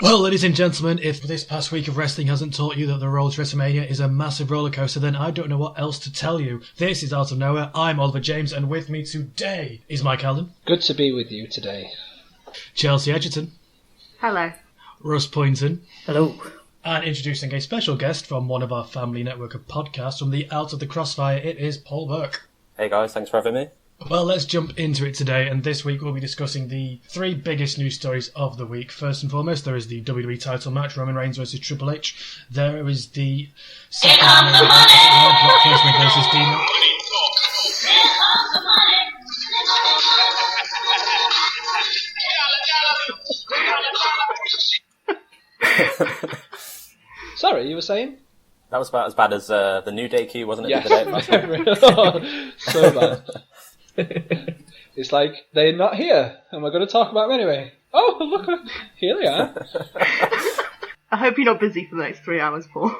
Well, ladies and gentlemen, if this past week of wrestling hasn't taught you that the road to WrestleMania is a massive rollercoaster, then I don't know what else to tell you. This is Out of Nowhere. I'm Oliver James, and with me today is Mike Allen. Good to be with you today. Chelsea Edgerton. Hello. Russ Poynton. Hello. And introducing a special guest from one of our family network of podcasts from the Out of the XFire, it is Paul Burke. Hey guys, thanks for having me. Well, let's jump into it today, and this week we'll be discussing the three biggest news stories of the week. First and foremost, there is the WWE title match, Roman Reigns versus Triple H. There is the second match, Brock Lesnar versus Dean. Sorry, you were saying? That was about as bad as the New Day queue, wasn't it? Yes. So bad. It's like, they're not here, and we're going to talk about them anyway. Oh, look, here they are. I hope you're not busy for the next 3 hours, Paul.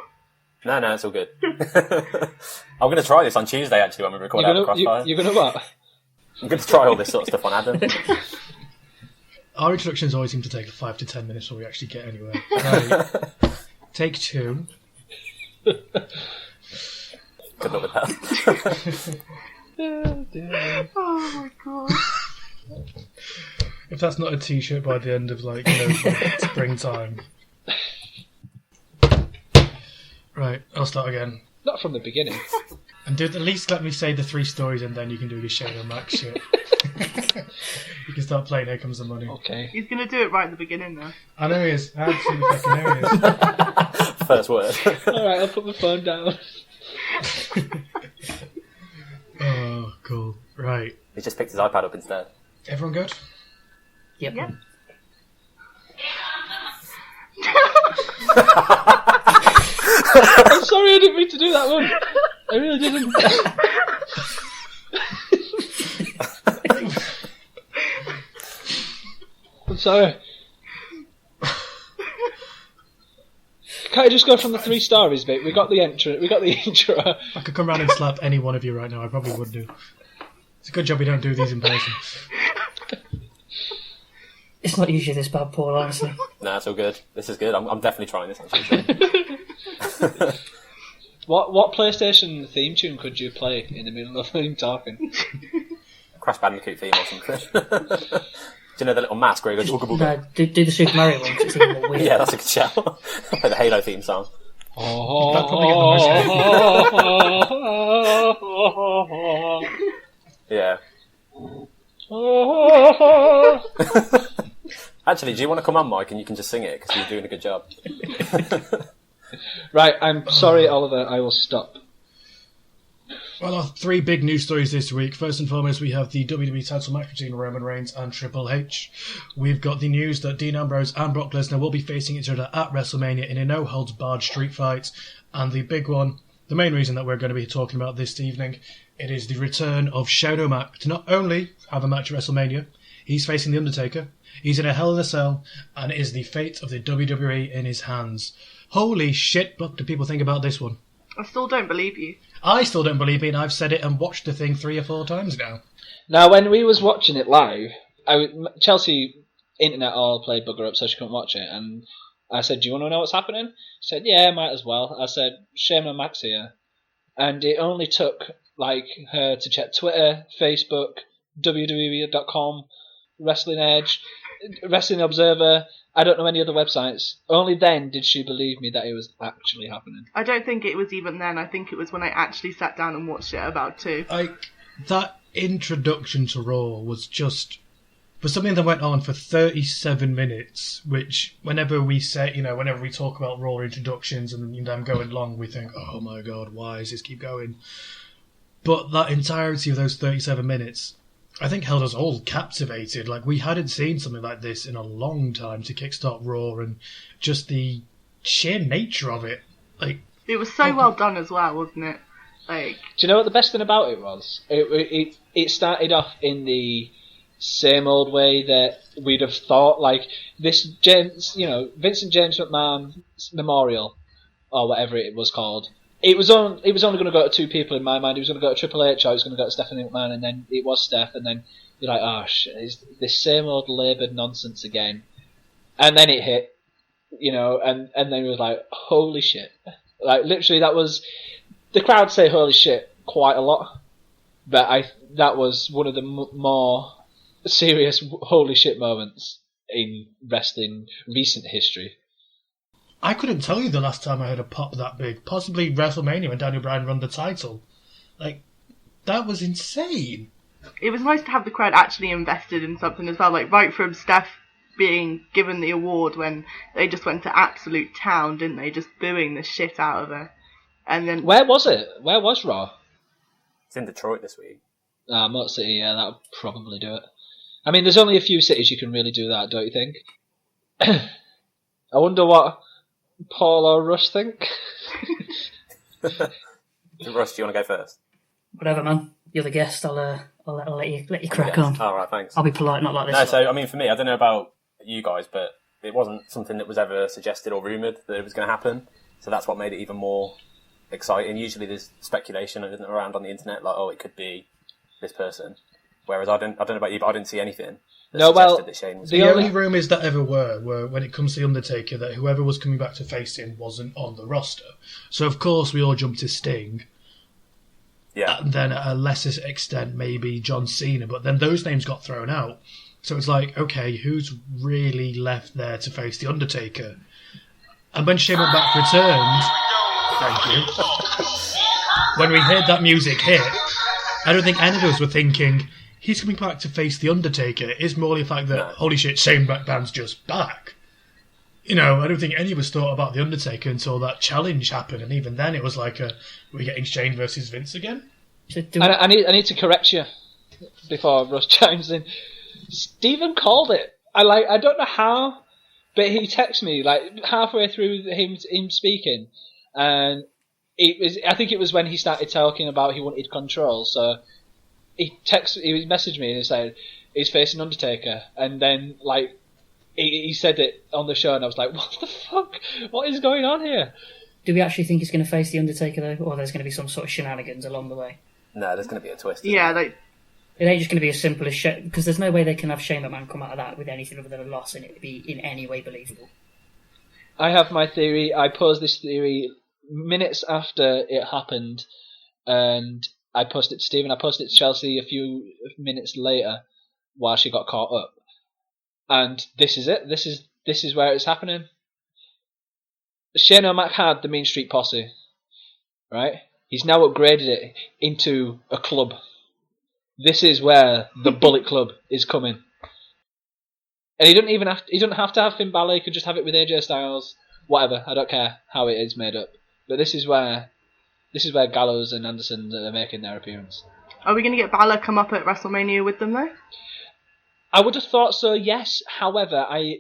No, it's all good. I'm going to try this on Tuesday, actually, when we record Out of Crossfire. You're going to what? I'm going to try all this sort of stuff on Adam. Our introductions always seem to take 5 to 10 minutes before we actually get anywhere. Right. Take two. Good luck with that. Oh my god. If that's not a t-shirt by the end of, springtime. Right, I'll start again. Not from the beginning. And dude, at least let me say the three stories and then you can do your Shane and Max shit. You can start playing Here Comes the Money. Okay. He's going to do it right at the beginning, though. I know he is. Absolutely fucking know he is. First word. Alright, I'll put my phone down. Oh, cool. Right. He just picked his iPad up instead. Everyone good? Yep. I'm sorry, I didn't mean to do that one. I really didn't. I'm sorry. Can't I just go from the 3 stories bit? We got the intro. If I could come round and slap any one of you right now, I probably would do. It's a good job we don't do these in person. It's not usually this bad, Paul, honestly. No, it's all good. This is good. I'm definitely trying this on Tuesday. What PlayStation theme tune could you play in the middle of him talking? Crash Bandicoot theme or something. Do you know the little mask where he goes, ooga booga? No, do the Super Mario one, 'cause it's even more weird. Yeah, that's a good shout. Play the Halo theme song. That'd probably get the most hit. Yeah. Actually, do you want to come on, Mike, and you can just sing it, because you're doing a good job. Right, I'm sorry, Oliver, I will stop. Well, our three big news stories this week. First and foremost, we have the WWE title match between Roman Reigns and Triple H. We've got the news that Dean Ambrose and Brock Lesnar will be facing each other at WrestleMania in a no-holds-barred street fight. And the big one, the main reason that we're going to be talking about this evening, it is the return of Shane O'Mac to not only have a match at WrestleMania, he's facing The Undertaker, he's in a Hell in a Cell, and it is the fate of the WWE in his hands. Holy shit, what do people think about this one? I still don't believe you. I still don't believe it, and I've said it and watched the thing 3 or 4 times now. Now, when we was watching it live, Chelsea internet all played bugger up so she couldn't watch it, and I said, do you want to know what's happening? She said, yeah, might as well. I said, Shane and Max here. And it only took her to check Twitter, Facebook, WWE.com, Wrestling Edge, Wrestling Observer. I don't know any other websites. Only then did she believe me that it was actually happening. I don't think it was even then. I think it was when I actually sat down and watched it about 2. That introduction to Raw was just... for something that went on for 37 minutes, which whenever we talk about Raw introductions and them going long, we think, oh my god, why does this keep going? But that entirety of those 37 minutes, I think held us all captivated. We hadn't seen something like this in a long time to kickstart Raw, and just the sheer nature of it. It was so well done as well, wasn't it? Do you know what the best thing about it was? It started off in the same old way that we'd have thought, this Vincent James McMahon Memorial, or whatever it was called. It was only going to go to 2 people in my mind. It was going to go to Triple H, or it was going to go to Stephanie McMahon, and then it was Steph, and then you're like, oh shit, it's this same old laboured nonsense again. And then it hit, and then it was like, holy shit. Like, literally, that was... The crowd say holy shit quite a lot, but that was one of the more serious holy shit moments in wrestling recent history. I couldn't tell you the last time I heard a pop that big. Possibly WrestleMania when Daniel Bryan won the title. Like, that was insane. It was nice to have the crowd actually invested in something as well, like right from Steph being given the award when they just went to absolute town, didn't they? Just booing the shit out of her. And then where was it? Where was Raw? It's in Detroit this week. Motor City, yeah, that would probably do it. I mean, there's only a few cities you can really do that, don't you think? I wonder what Paul or Russ think. Russ, do you want to go first? Whatever, man. You're the guest. I'll let you crack on. All right, thanks. I'll be polite, not like this. No, so I mean, for me, I don't know about you guys, but it wasn't something that was ever suggested or rumoured that it was going to happen. So that's what made it even more exciting. Usually there's speculation around on the internet, like, oh, it could be this person. Whereas I don't know about you, but I didn't see anything that suggested that Shane was... The only rumours that ever were when it comes to The Undertaker, that whoever was coming back to face him wasn't on the roster. So, of course, we all jumped to Sting. Yeah. And then at a lesser extent, maybe John Cena. But then those names got thrown out. So it's like, okay, who's really left there to face The Undertaker? And when Shane McMahon returned... Thank you. When we heard that music hit, I don't think any of us were thinking, he's coming back to face The Undertaker. It's more the fact that, holy shit, Shane McMahon's just back. I don't think any of us thought about The Undertaker until that challenge happened, and even then it was like, we're getting Shane versus Vince again? I need to correct you before Russ chimes in. Stephen called it. I don't know how, but he texted me like halfway through him speaking, and I think it was when he started talking about he wanted control. So he messaged me and he said he's facing Undertaker, and then like he said it on the show, and I was like, what the fuck? What is going on here? Do we actually think he's going to face The Undertaker though, or there's going to be some sort of shenanigans along the way? No, there's going to be a twist. Yeah, it ain't just going to be as simple as because there's no way they can have Shane McMahon come out of that with anything other than a loss and it be in any way believable. I have my theory. I posed this theory minutes after it happened, and I posted it to Stephen. I posted it to Chelsea a few minutes later while she got caught up. And this is it. This is where it's happening. Shane O'Mac had the Mean Street Posse, right? He's now upgraded it into a club. This is where the Bullet Club is coming. And he doesn't have to have Finn Balor. He could just have it with AJ Styles. Whatever. I don't care how it is made up. But this is where Gallows and Anderson are making their appearance. Are we going to get Balor come up at WrestleMania with them though? I would have thought so, yes. However, right,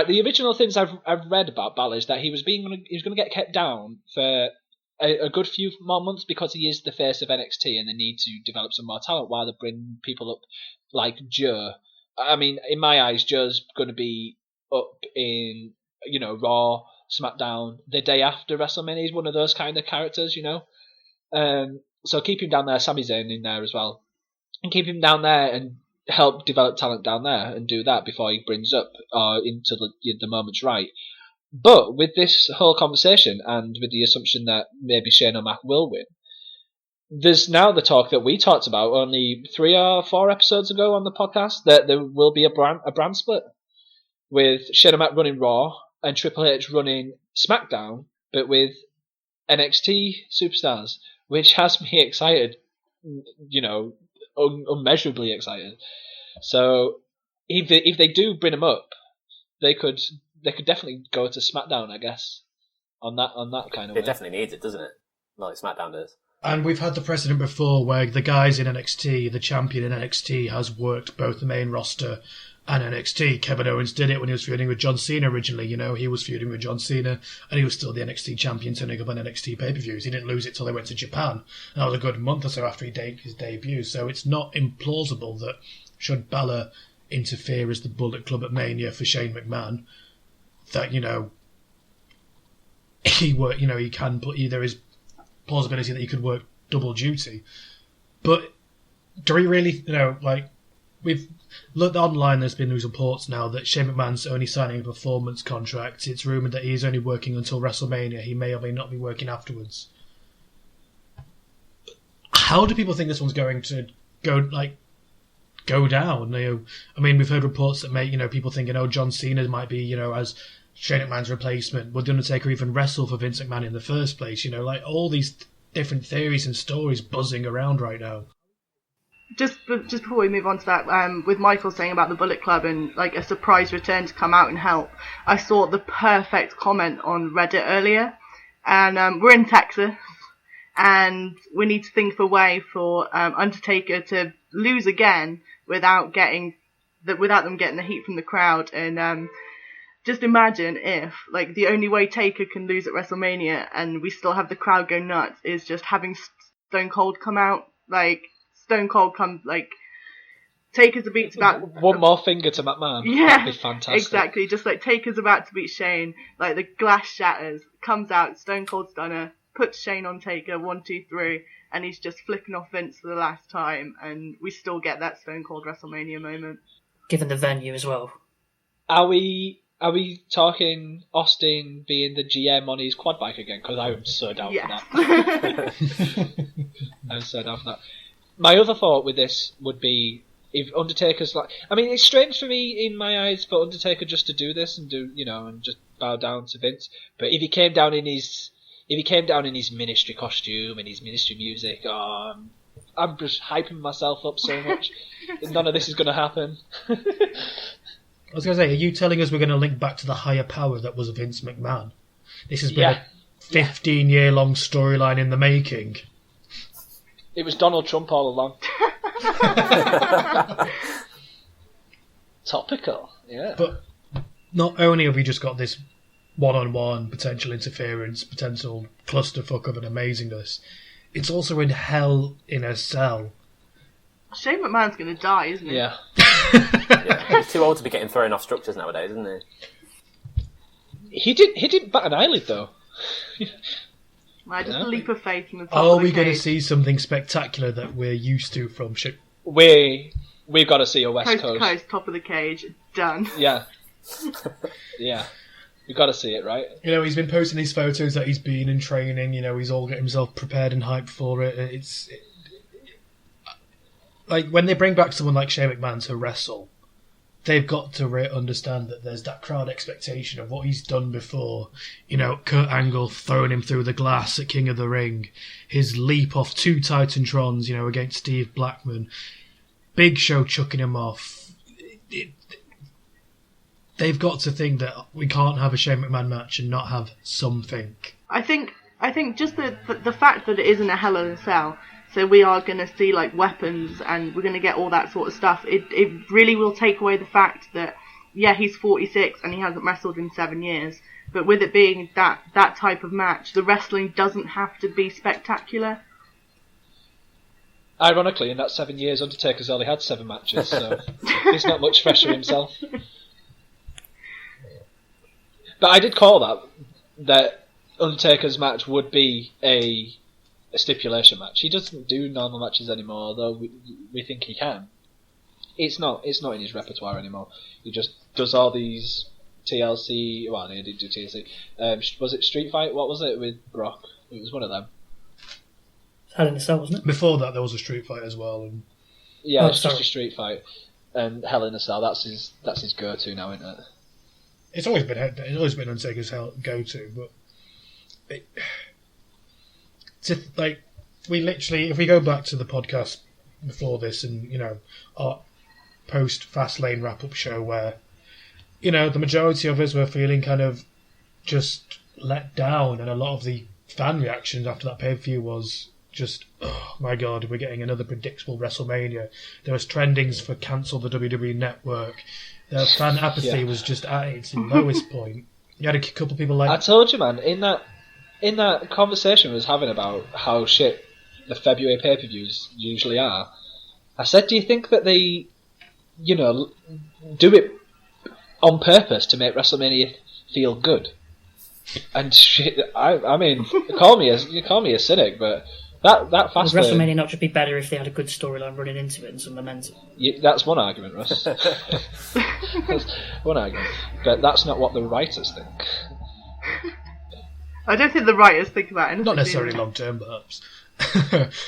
the original things I've read about Balor is that he was going to get kept down for a good few more months because he is the face of NXT and they need to develop some more talent while they bring people up like Joe. I mean, in my eyes, Joe's going to be up in Raw, SmackDown the day after WrestleMania. He's one of those kind of characters, So keep him down there. Sami Zayn in there as well, and keep him down there and help develop talent down there and do that before he brings up into the moment's right. But with this whole conversation and with the assumption that maybe Shane O'Mac will win, there's now the talk that we talked about only 3 or 4 episodes ago on the podcast that there will be a brand split with Shane O'Mac running Raw and Triple H running SmackDown, but with NXT superstars, which has me excited, unmeasurably excited. So if they do bring him up, they could definitely go to SmackDown, I guess, on that kind of way. It definitely needs it, doesn't it? Like SmackDown does. And we've had the precedent before where the guys in NXT, the champion in NXT, has worked both the main roster and NXT. Kevin Owens did it when he was feuding with John Cena originally. He was feuding with John Cena and he was still the NXT champion turning up on NXT pay-per-views. He didn't lose it till they went to Japan. And that was a good month or so after his debut. So it's not implausible that should Balor interfere as the Bullet Club at Mania for Shane McMahon, that, he can put, there is plausibility that he could work double duty. But do we really, we've looked online. There's been news reports now that Shane McMahon's only signing a performance contract. It's rumoured that he's only working until WrestleMania. He may or may not be working afterwards. How do people think this one's going to go down? I mean, we've heard reports that make people thinking, John Cena might be as Shane McMahon's replacement. Would The Undertaker even wrestle for Vince McMahon in the first place? All these different theories and stories buzzing around right now. Just before we move on to that, with Michael saying about the Bullet Club and a surprise return to come out and help, I saw the perfect comment on Reddit earlier, and we're in Texas, and we need to think of a way for Undertaker to lose again without them getting the heat from the crowd. And just imagine if the only way Taker can lose at WrestleMania and we still have the crowd go nuts is just having Stone Cold come out. Stone Cold comes, Taker's about... One more finger to McMahon. Yeah, that'd be fantastic. Exactly. Just Taker's about to beat Shane. The glass shatters, comes out, Stone Cold Stunner, puts Shane on Taker, 1, 2, 3, and he's just flicking off Vince for the last time, and we still get that Stone Cold WrestleMania moment. Given the venue as well. Are we talking Austin being the GM on his quad bike again? Because I am so down for that. I'm so down for that. My other thought with this would be if Undertaker's it's strange for me in my eyes for Undertaker just to do this and and just bow down to Vince. But if he came down in his ministry costume and his ministry music, I'm just hyping myself up so much. None of this is going to happen. I was going to say, are you telling us we're going to link back to the higher power that was Vince McMahon? This has been a 15-year-long storyline in the making. It was Donald Trump all along. Topical, yeah. But not only have we just got this one-on-one potential interference, potential clusterfuck of an amazingness, it's also in Hell in a Cell. Shane McMahon's going to die, isn't he? Yeah. He's too old to be getting thrown off structures nowadays, isn't he? He didn't bat an eyelid though. Just a leap of faith from the top Are of the we cage. going to see something spectacular that we're used to from shit? We've got to see a West Coast Coast. to coast, top of the cage, done. Yeah. Yeah. We've got to see it, right? He's been posting these photos that he's been in training. He's all getting himself prepared and hyped for it. When they bring back someone like Shane McMahon to wrestle, they've got to understand that there's that crowd expectation of what he's done before. Kurt Angle throwing him through the glass at King of the Ring, his leap off 2 Titantrons, against Steve Blackman, Big Show chucking him off. They've got to think that we can't have a Shane McMahon match and not have something. I think just the fact that it isn't a Hell in a Cell, so we are going to see weapons and we're going to get all that sort of stuff. It really will take away the fact that he's 46 and he hasn't wrestled in 7 years. But with it being that type of match, the wrestling doesn't have to be spectacular. Ironically, in that 7 years, Undertaker's only had 7 matches, so he's not much fresher himself. But I did call that Undertaker's match would be a stipulation match. He doesn't do normal matches anymore, although we think he can. It's not in his repertoire anymore. He just does all these TLC. Well, he didn't do TLC. Was it Street Fight? What was it with Brock? It was one of them. Hell in a Cell, wasn't it? Before that, there was a Street Fight as well. Yeah, it's just a Street Fight. And Hell in a Cell. That's his go-to now, isn't it? It's always been Undertaker's go-to, but we literally, if we go back to the podcast before this and our post Fastlane wrap-up show where the majority of us were feeling kind of just let down, and a lot of the fan reactions after that pay-per-view was just, oh my god, we're getting another predictable WrestleMania. There was trendings for cancel the WWE Network. The fan apathy was just at its lowest point. You had a couple of people I told you, man, in that conversation we was having about how shit the February pay-per-views usually are, I said, do you think that they, do it on purpose to make WrestleMania feel good? And shit, I mean, you call me a cynic, but That Would Fastlane... WrestleMania not just be better if they had a good storyline running into it and some momentum? That's one argument, Russ. That's one argument. But that's not what the writers think. I don't think the writers think about anything. Not necessarily long term, perhaps.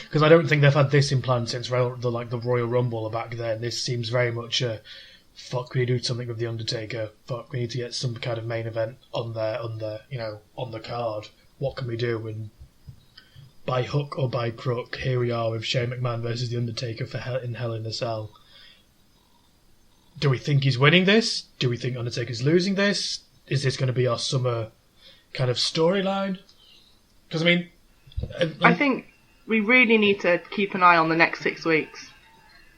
Because I don't think they've had this in plan since the Royal Rumble back then. This seems very much fuck, we need to do something with The Undertaker. Fuck, we need to get some kind of main event on the card. What can we do? And by hook or by crook, here we are with Shane McMahon versus The Undertaker in Hell in a Cell. Do we think he's winning this? Do we think Undertaker's losing this? Is this going to be our summer kind of storyline? Because, I think we really need to keep an eye on the next 6 weeks.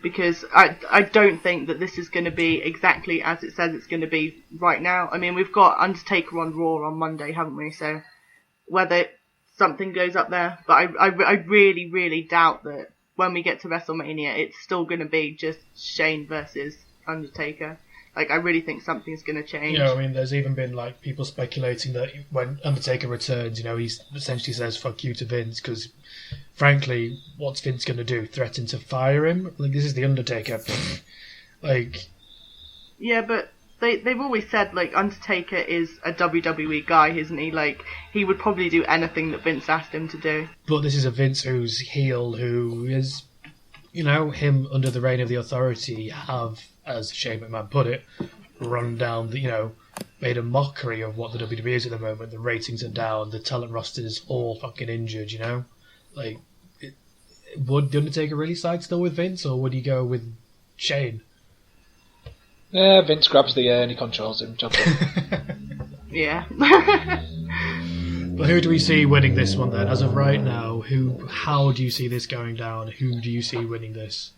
Because I don't think that this is going to be exactly as it says it's going to be right now. I mean, we've got Undertaker on Raw on Monday, haven't we? So whether something goes up there, but I really, really doubt that when we get to WrestleMania, it's still going to be just Shane versus Undertaker. Like, I really think something's going to change. There's even been people speculating that when Undertaker returns, he essentially says "fuck you" to Vince because, frankly, what's Vince going to do? Threaten to fire him? This is the Undertaker. Yeah, but they've always said Undertaker is a WWE guy, isn't he? He would probably do anything that Vince asked him to do. But this is a Vince who's heel, who is, him under the reign of the Authority have, as Shane McMahon put it, run down made a mockery of what the WWE is at the moment. The ratings are down, the talent roster is all fucking injured, would The Undertaker really side still with Vince, or would he go with Shane? Yeah, Vince grabs the air and he controls him. Yeah. But who do we see winning this one then? As of right now, how do you see this going down? Who do you see winning this?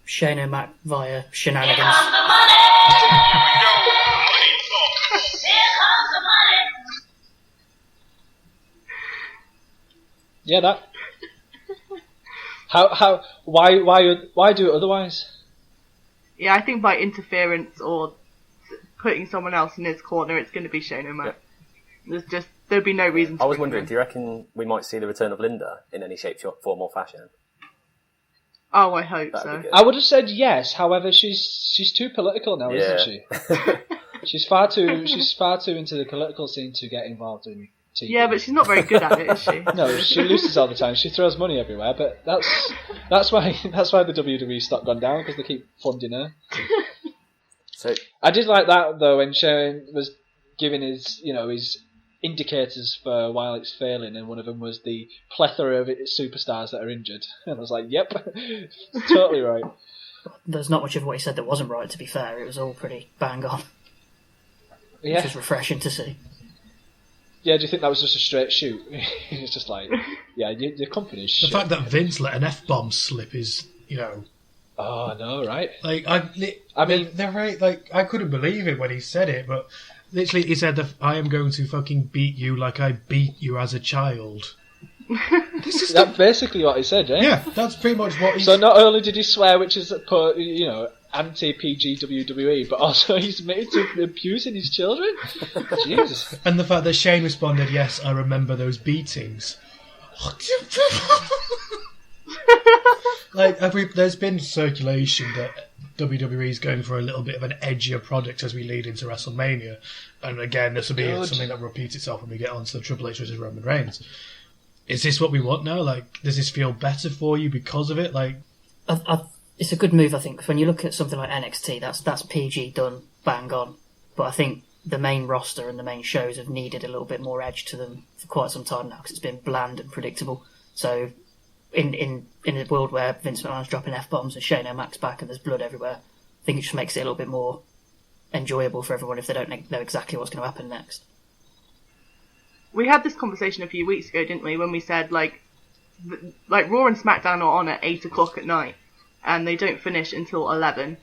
Shane O'Mac via shenanigans. Yeah, that. Why do it otherwise? Yeah, I think by interference or putting someone else in his corner, it's going to be Shane O'Mac. Yeah. There'd be no reason to. I was wondering, do you reckon we might see the return of Linda in any shape, form, or fashion? Oh, I hope so. I would have said yes. However, she's too political now, isn't she? She's far too into the political scene to get involved in TV. Yeah, but she's not very good at it, is she? No, she loses all the time. She throws money everywhere, but that's why the WWE stock gone down, because they keep funding her. So I did like that though when Shane was giving his indicators for while it's failing, and one of them was the plethora of superstars that are injured. And I was like, yep, totally right. There's not much of what he said that wasn't right, to be fair. It was all pretty bang on. Yeah. Which was refreshing to see. Yeah, do you think that was just a straight shoot? It's just like, yeah, your company's shit. The fact that Vince let an F-bomb slip is, Oh, I know, right? They're right. I couldn't believe it when he said it, but literally he said that I am going to fucking beat you like I beat you as a child. That's basically what he said, yeah? Yeah, that's pretty much what he said. So not only did he swear, which is, anti-PG WWE, but also he's admitted to abusing his children? Jesus. And the fact that Shane responded, yes, I remember those beatings. There's been circulation that WWE is going for a little bit of an edgier product as we lead into WrestleMania. And again, this will be something that repeats itself when we get onto the Triple H versus Roman Reigns. Is this what we want now? Does this feel better for you because of it? It's a good move, I think. When you look at something like NXT, that's PG done, bang on. But I think the main roster and the main shows have needed a little bit more edge to them for quite some time now, because it's been bland and predictable. So in a world where Vince McMahon's dropping F-bombs and Shane O'Mac's back and there's blood everywhere, I think it just makes it a little bit more enjoyable for everyone if they don't know exactly what's going to happen next. We had this conversation a few weeks ago, didn't we, when we said, Raw and SmackDown are on at 8 o'clock at night, and they don't finish until 11.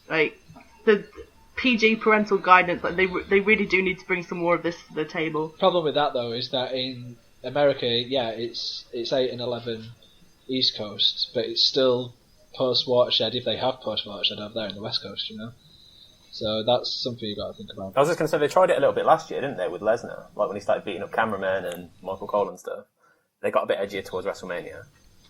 The PG parental guidance, they really do need to bring some more of this to the table. Problem with that, though, is that in America, it's 8 and 11 East Coast, but it's still post-Watershed, if they have post-Watershed over there in the West Coast, So that's something you got to think about. I was just going to say, they tried it a little bit last year, didn't they, with Lesnar? When he started beating up cameramen and Michael Cole and stuff. they got a bit edgier towards WrestleMania.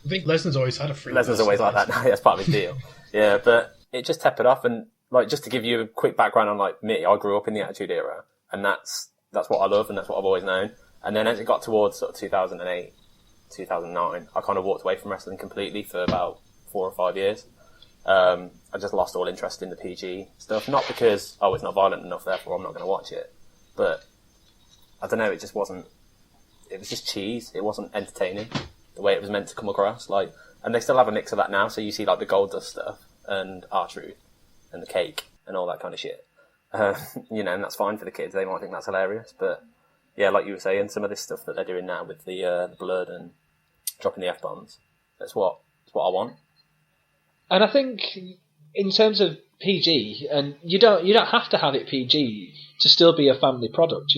I think Lesnar's always had a free. Lesnar's always like that now. That's part of his deal. Yeah, but it just tapered off. And like, just to give you a quick background on like me, I grew up in the Attitude Era, and that's what I love, and that's what I've always known. And then as it got towards sort of 2008, 2009, I kind of walked away from wrestling completely for about 4 or 5 years. I just lost all interest in the PG stuff. Not because, it's not violent enough, therefore I'm not going to watch it. But, I don't know, it just wasn't... It was just cheese. It wasn't entertaining the way it was meant to come across. Like, and they still have a mix of that now, so you see like the Goldust stuff, and R-Truth, and the cake, and all that kind of shit. And that's fine for the kids. They might think that's hilarious, but... Yeah, like you were saying, some of this stuff that they're doing now with the blood and dropping the F-bombs, that's what I want. And I think in terms of PG, and you don't have to have it PG to still be a family product,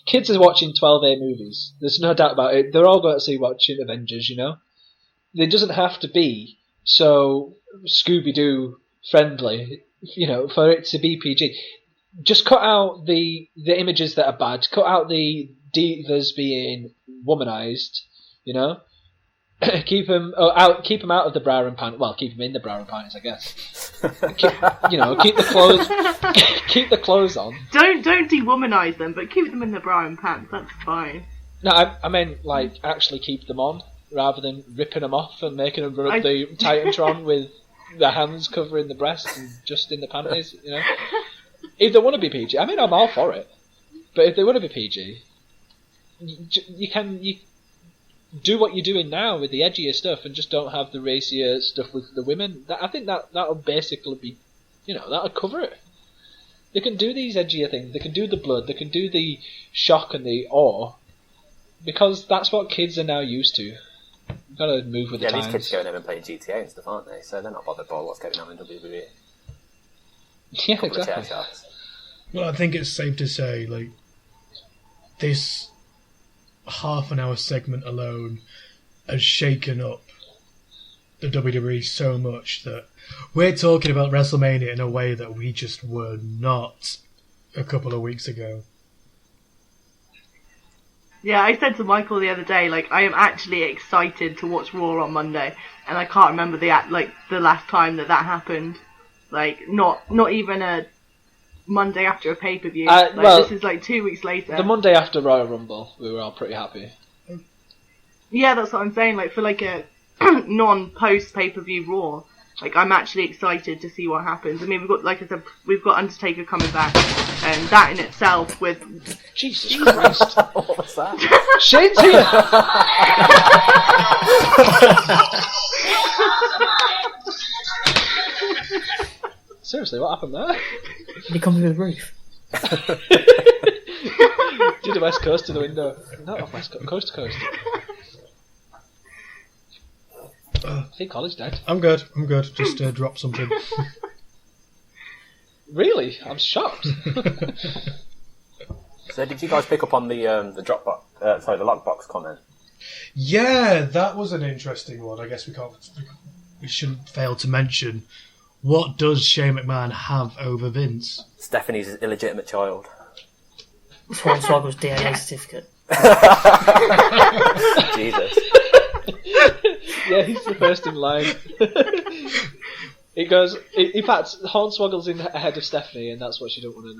Kids are watching 12A movies. There's no doubt about it. They're all going to see watching Avengers, It doesn't have to be so Scooby-Doo friendly, for it to be PG. Just cut out the images that are bad. Cut out the divas being womanized. Keep them out. Keep them out of the bra and pants. Well, keep them in the bra and pants, I guess. Keep the clothes. Keep the clothes on. Don't dewomanize them, but keep them in the bra and pants. That's fine. No, I meant like actually keep them on rather than ripping them off and making them run up the Titantron with their hands covering the breasts and just in the panties. If they want to be PG, I'm all for it. But if they want to be PG, you do what you're doing now with the edgier stuff and just don't have the racier stuff with the women. I think that'll basically be, that'll cover it. They can do these edgier things. They can do the blood. They can do the shock and the awe. Because that's what kids are now used to. You've got to move with the times. Yeah, these kids are going over and playing GTA and stuff, aren't they? So they're not bothered by what's going on in WWE. Yeah, exactly. Well, I think it's safe to say, like, this half-an-hour segment alone has shaken up the WWE so much that we're talking about WrestleMania in a way that we just were not a couple of weeks ago. Yeah, I said to Michael the other day, like, I am actually excited to watch Raw on Monday, and I can't remember the last time that happened. Like, not even a Monday after a pay-per-view. This is like 2 weeks later. The Monday after Royal Rumble, we were all pretty happy. Yeah, that's what I'm saying. Like, for like a non-post pay-per-view Raw, like, I'm actually excited to see what happens. I mean, we've got Undertaker coming back, and that in itself with... Jesus Christ. What was that? Shane's here! Seriously, what happened there? Did he come through the roof? Did the West Coast to the window. Not off West Coast, coast to coast. I think Ollie's dead. I'm good. Just drop something. Really? I'm shocked. So did you guys pick up on the lockbox comment? Yeah, that was an interesting one. I guess we shouldn't fail to mention. What does Shane McMahon have over Vince? Stephanie's illegitimate child. Hornswoggle's DNA certificate. Jesus. Yeah, he's the first in line. It goes. In fact, Hornswoggle's in ahead of Stephanie, and that's what she don't want to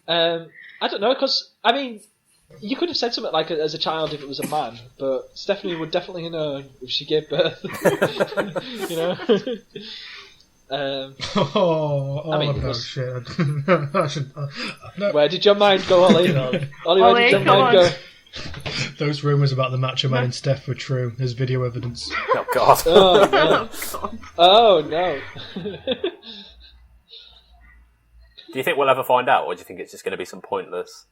know. I don't know, because you could have said something like as a child if it was a man, but Stephanie would definitely know if she gave birth. Shit. No. Where did your mind go, Ollie? Ollie, where did your mind go? Those rumours about the Macho Man and Steph were true. There's video evidence. Oh, God. Oh, no. Oh, no. Do you think we'll ever find out, or do you think it's just going to be some pointless...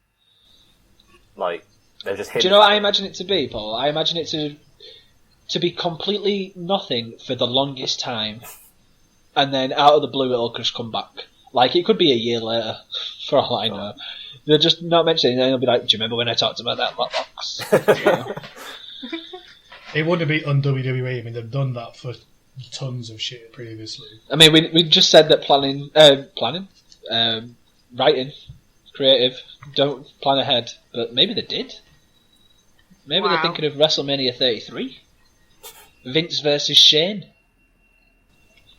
Like, they're just... Do you know what I imagine it to be, Paul? I imagine it to be completely nothing for the longest time, and then out of the blue it'll just come back. Like, it could be a year later, for all I know. They'll just not mention it, and then they'll be like, do you remember when I talked about that lockbox? It wouldn't be on WWE. I mean, they've done that for tons of shit previously. I mean, we just said that writing, creative, don't plan ahead, but maybe they did. Maybe they're thinking of WrestleMania 33. Vince versus Shane.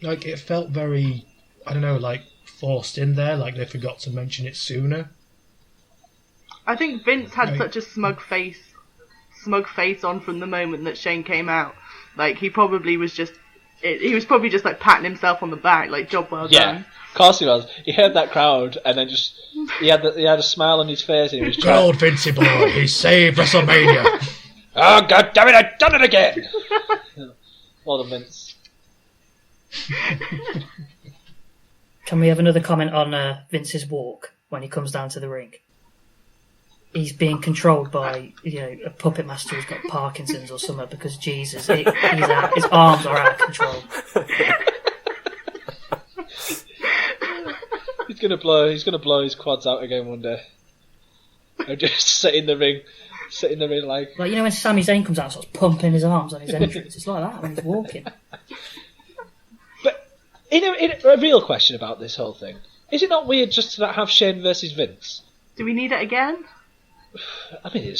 Like, it felt very, I don't know, like, forced in there, like they forgot to mention it sooner. I think Vince had such a smug face on from the moment that Shane came out. Like, he probably was just like patting himself on the back, like, job well done. Of course he was. He heard that crowd, and then just he had a smile on his face, and he was Good old Vincey boy, he saved WrestleMania. Oh, god damn it, I've done it again! Well done, Vince. Can we have another comment on Vince's walk when he comes down to the ring? He's being controlled by, a puppet master who's got Parkinson's or something, because Jesus, his arms are out of control. He's gonna blow his quads out again one day. And just sit in the ring like when Sami Zayn comes out and starts pumping his arms on his entrance. It's like that when he's walking. But in a real question about this whole thing, is it not weird just to have Shane versus Vince? Do we need it again? I mean,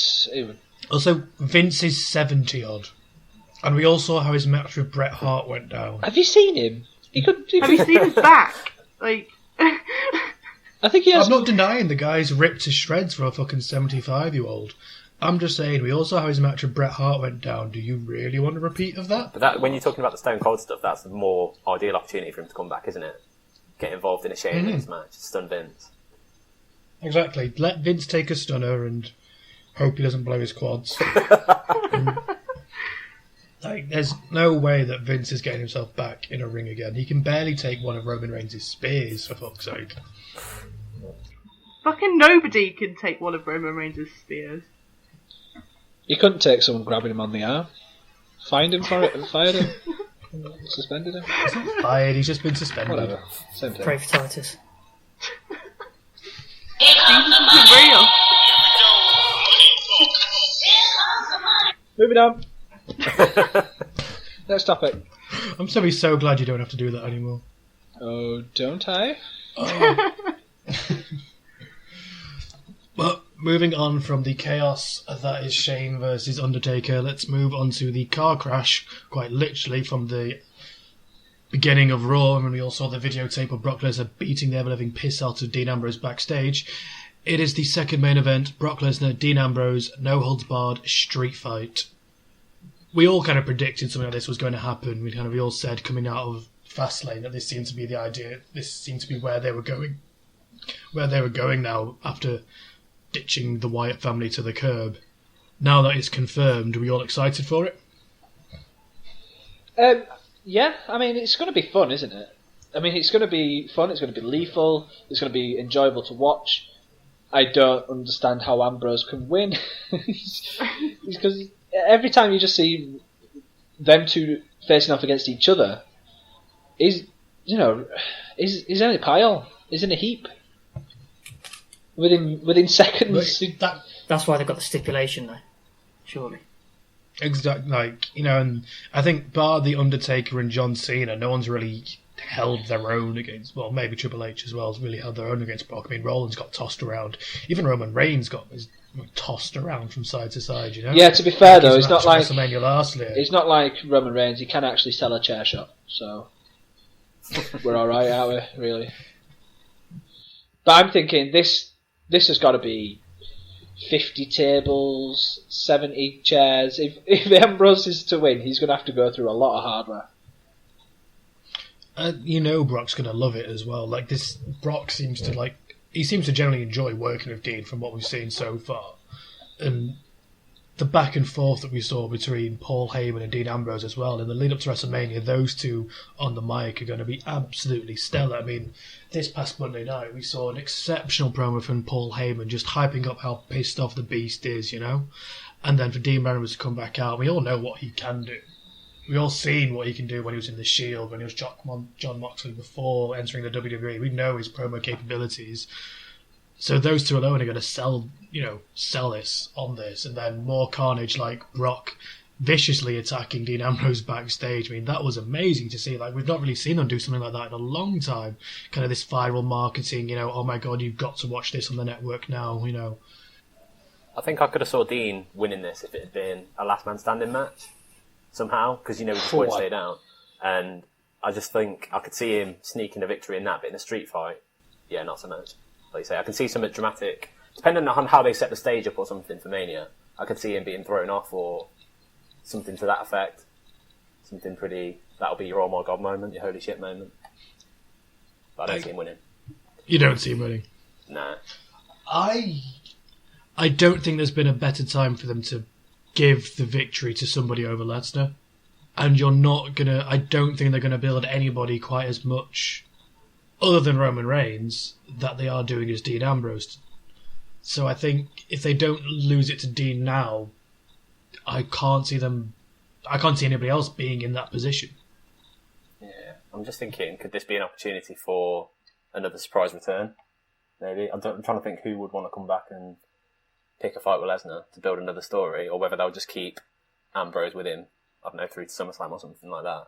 Also, Vince is 70 odd, and we all saw how his match with Bret Hart went down. Have you seen him? Have you seen his back? Like, I think he has. I'm not denying the guy's ripped to shreds for a fucking 75-year-old. I'm just saying, we all saw how his match with Bret Hart went down. Do you really want a repeat of that? But that, when you're talking about the Stone Cold stuff, that's a more ideal opportunity for him to come back, isn't it? Get involved in a Shane Vince match, stun Vince. Exactly. Let Vince take a stunner and hope he doesn't blow his quads. There's no way that Vince is getting himself back in a ring again. He can barely take one of Roman Reigns' spears, for fuck's sake. Fucking nobody can take one of Roman Reigns' spears. He couldn't take someone grabbing him on the arm. Fined him for it and fired him. Suspended him. He's not fired, he's just been suspended. Whatever. Same thing. Pray for Titus. Jesus isn't real. Moving on. Next topic. I'm so glad you don't have to do that anymore. Oh, don't I? Oh. But moving on from the chaos that is Shane versus Undertaker, let's move on to the car crash, quite literally from the beginning of Raw, when we all saw the videotape of Brock Lesnar beating the ever-living piss out of Dean Ambrose backstage. It is the second main event, Brock Lesnar, Dean Ambrose, no holds barred street fight. We all kind of predicted something like this was going to happen. We all said coming out of Fastlane that this seemed to be the idea. This seemed to be where they were going. Where they were going now after ditching the Wyatt family to the curb. Now that it's confirmed, are we all excited for it? Yeah, I mean, it's going to be fun, isn't it? I mean, it's going to be fun, it's going to be lethal, it's going to be enjoyable to watch. I don't understand how Ambrose can win. Because every time you just see them two facing off against each other, he's in a pile, he's in a heap. Within seconds. That's why they've got the stipulation, though. Surely. Exactly. And I think bar the Undertaker and John Cena, no one's really held their own against. Well, maybe Triple H as well has really held their own against Brock. I mean, Rollins got tossed around. Even Roman Reigns got tossed around from side to side. Yeah. To be fair, though, it's not like WrestleMania last year. It's not like Roman Reigns. He can actually sell a chair shot, so we're all right, aren't we? Really. But I'm thinking this has got to be 50 tables, 70 chairs. If Ambrose is to win, he's going to have to go through a lot of hardware. Brock's going to love it as well. Like this, Brock seems to generally enjoy working with Dean from what we've seen so far. And the back and forth that we saw between Paul Heyman and Dean Ambrose as well in the lead up to WrestleMania, those two on the mic are going to be absolutely stellar. I mean, this past Monday night we saw an exceptional promo from Paul Heyman just hyping up how pissed off the Beast is, and then for Dean Ambrose to come back out, we all know what he can do. We all seen what he can do when he was in the Shield, when he was John Moxley before entering the WWE. We know his promo capabilities. So those two alone are going to sell this on this, and then more carnage like Brock viciously attacking Dean Ambrose backstage. I mean, that was amazing to see. Like, we've not really seen them do something like that in a long time. Kind of this viral marketing, oh my god, you've got to watch this on the network now, I think I could have saw Dean winning this if it had been a last man standing match somehow, because he just won't stay down. And I just think I could see him sneaking a victory in that, but in a street fight, yeah, not so much. Like you say, I can see something dramatic, depending on how they set the stage up or something for Mania. I could see him being thrown off or something to that effect. Something pretty, that'll be your oh my god moment, your holy shit moment. But I don't see him winning. You don't see him winning? No. I don't think there's been a better time for them to give the victory to somebody over Lesnar. And I don't think they're going to build anybody quite as much, other than Roman Reigns, that they are doing as Dean Ambrose. So I think if they don't lose it to Dean now, I can't see anybody else being in that position. Yeah, I'm just thinking, could this be an opportunity for another surprise return? Maybe. I'm trying to think who would want to come back and pick a fight with Lesnar to build another story, or whether they'll just keep Ambrose with him, I don't know, through to SummerSlam or something like that.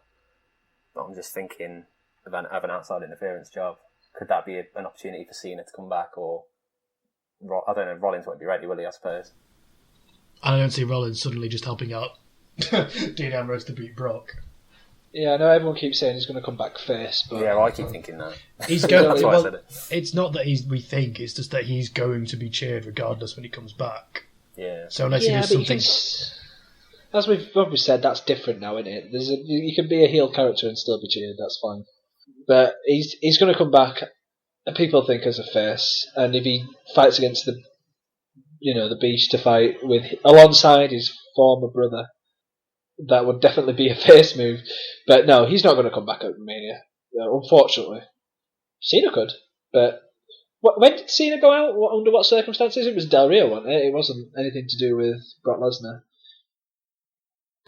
But I'm just thinking of an outside interference job. Could that be an opportunity for Cena to come back, or I don't know, Rollins won't be ready, will he, I suppose? I don't see Rollins suddenly just helping out Dean Ambrose to beat Brock. Yeah, I know everyone keeps saying he's going to come back first, but... Yeah, well, I keep thinking that. He's going. That's why I said it. It's not that we think, it's just that he's going to be cheered regardless when he comes back. Yeah. So unless he does something... As we've always said, that's different now, isn't it? You can be a heel character and still be cheered, that's fine. But he's going to come back, and people think as a face, and if he fights against the Beast to fight alongside his former brother, that would definitely be a face move. But no, he's not going to come back at Mania, unfortunately. Cena could, but when did Cena go out? Under what circumstances? It was Del Rio, wasn't it? It wasn't anything to do with Brock Lesnar.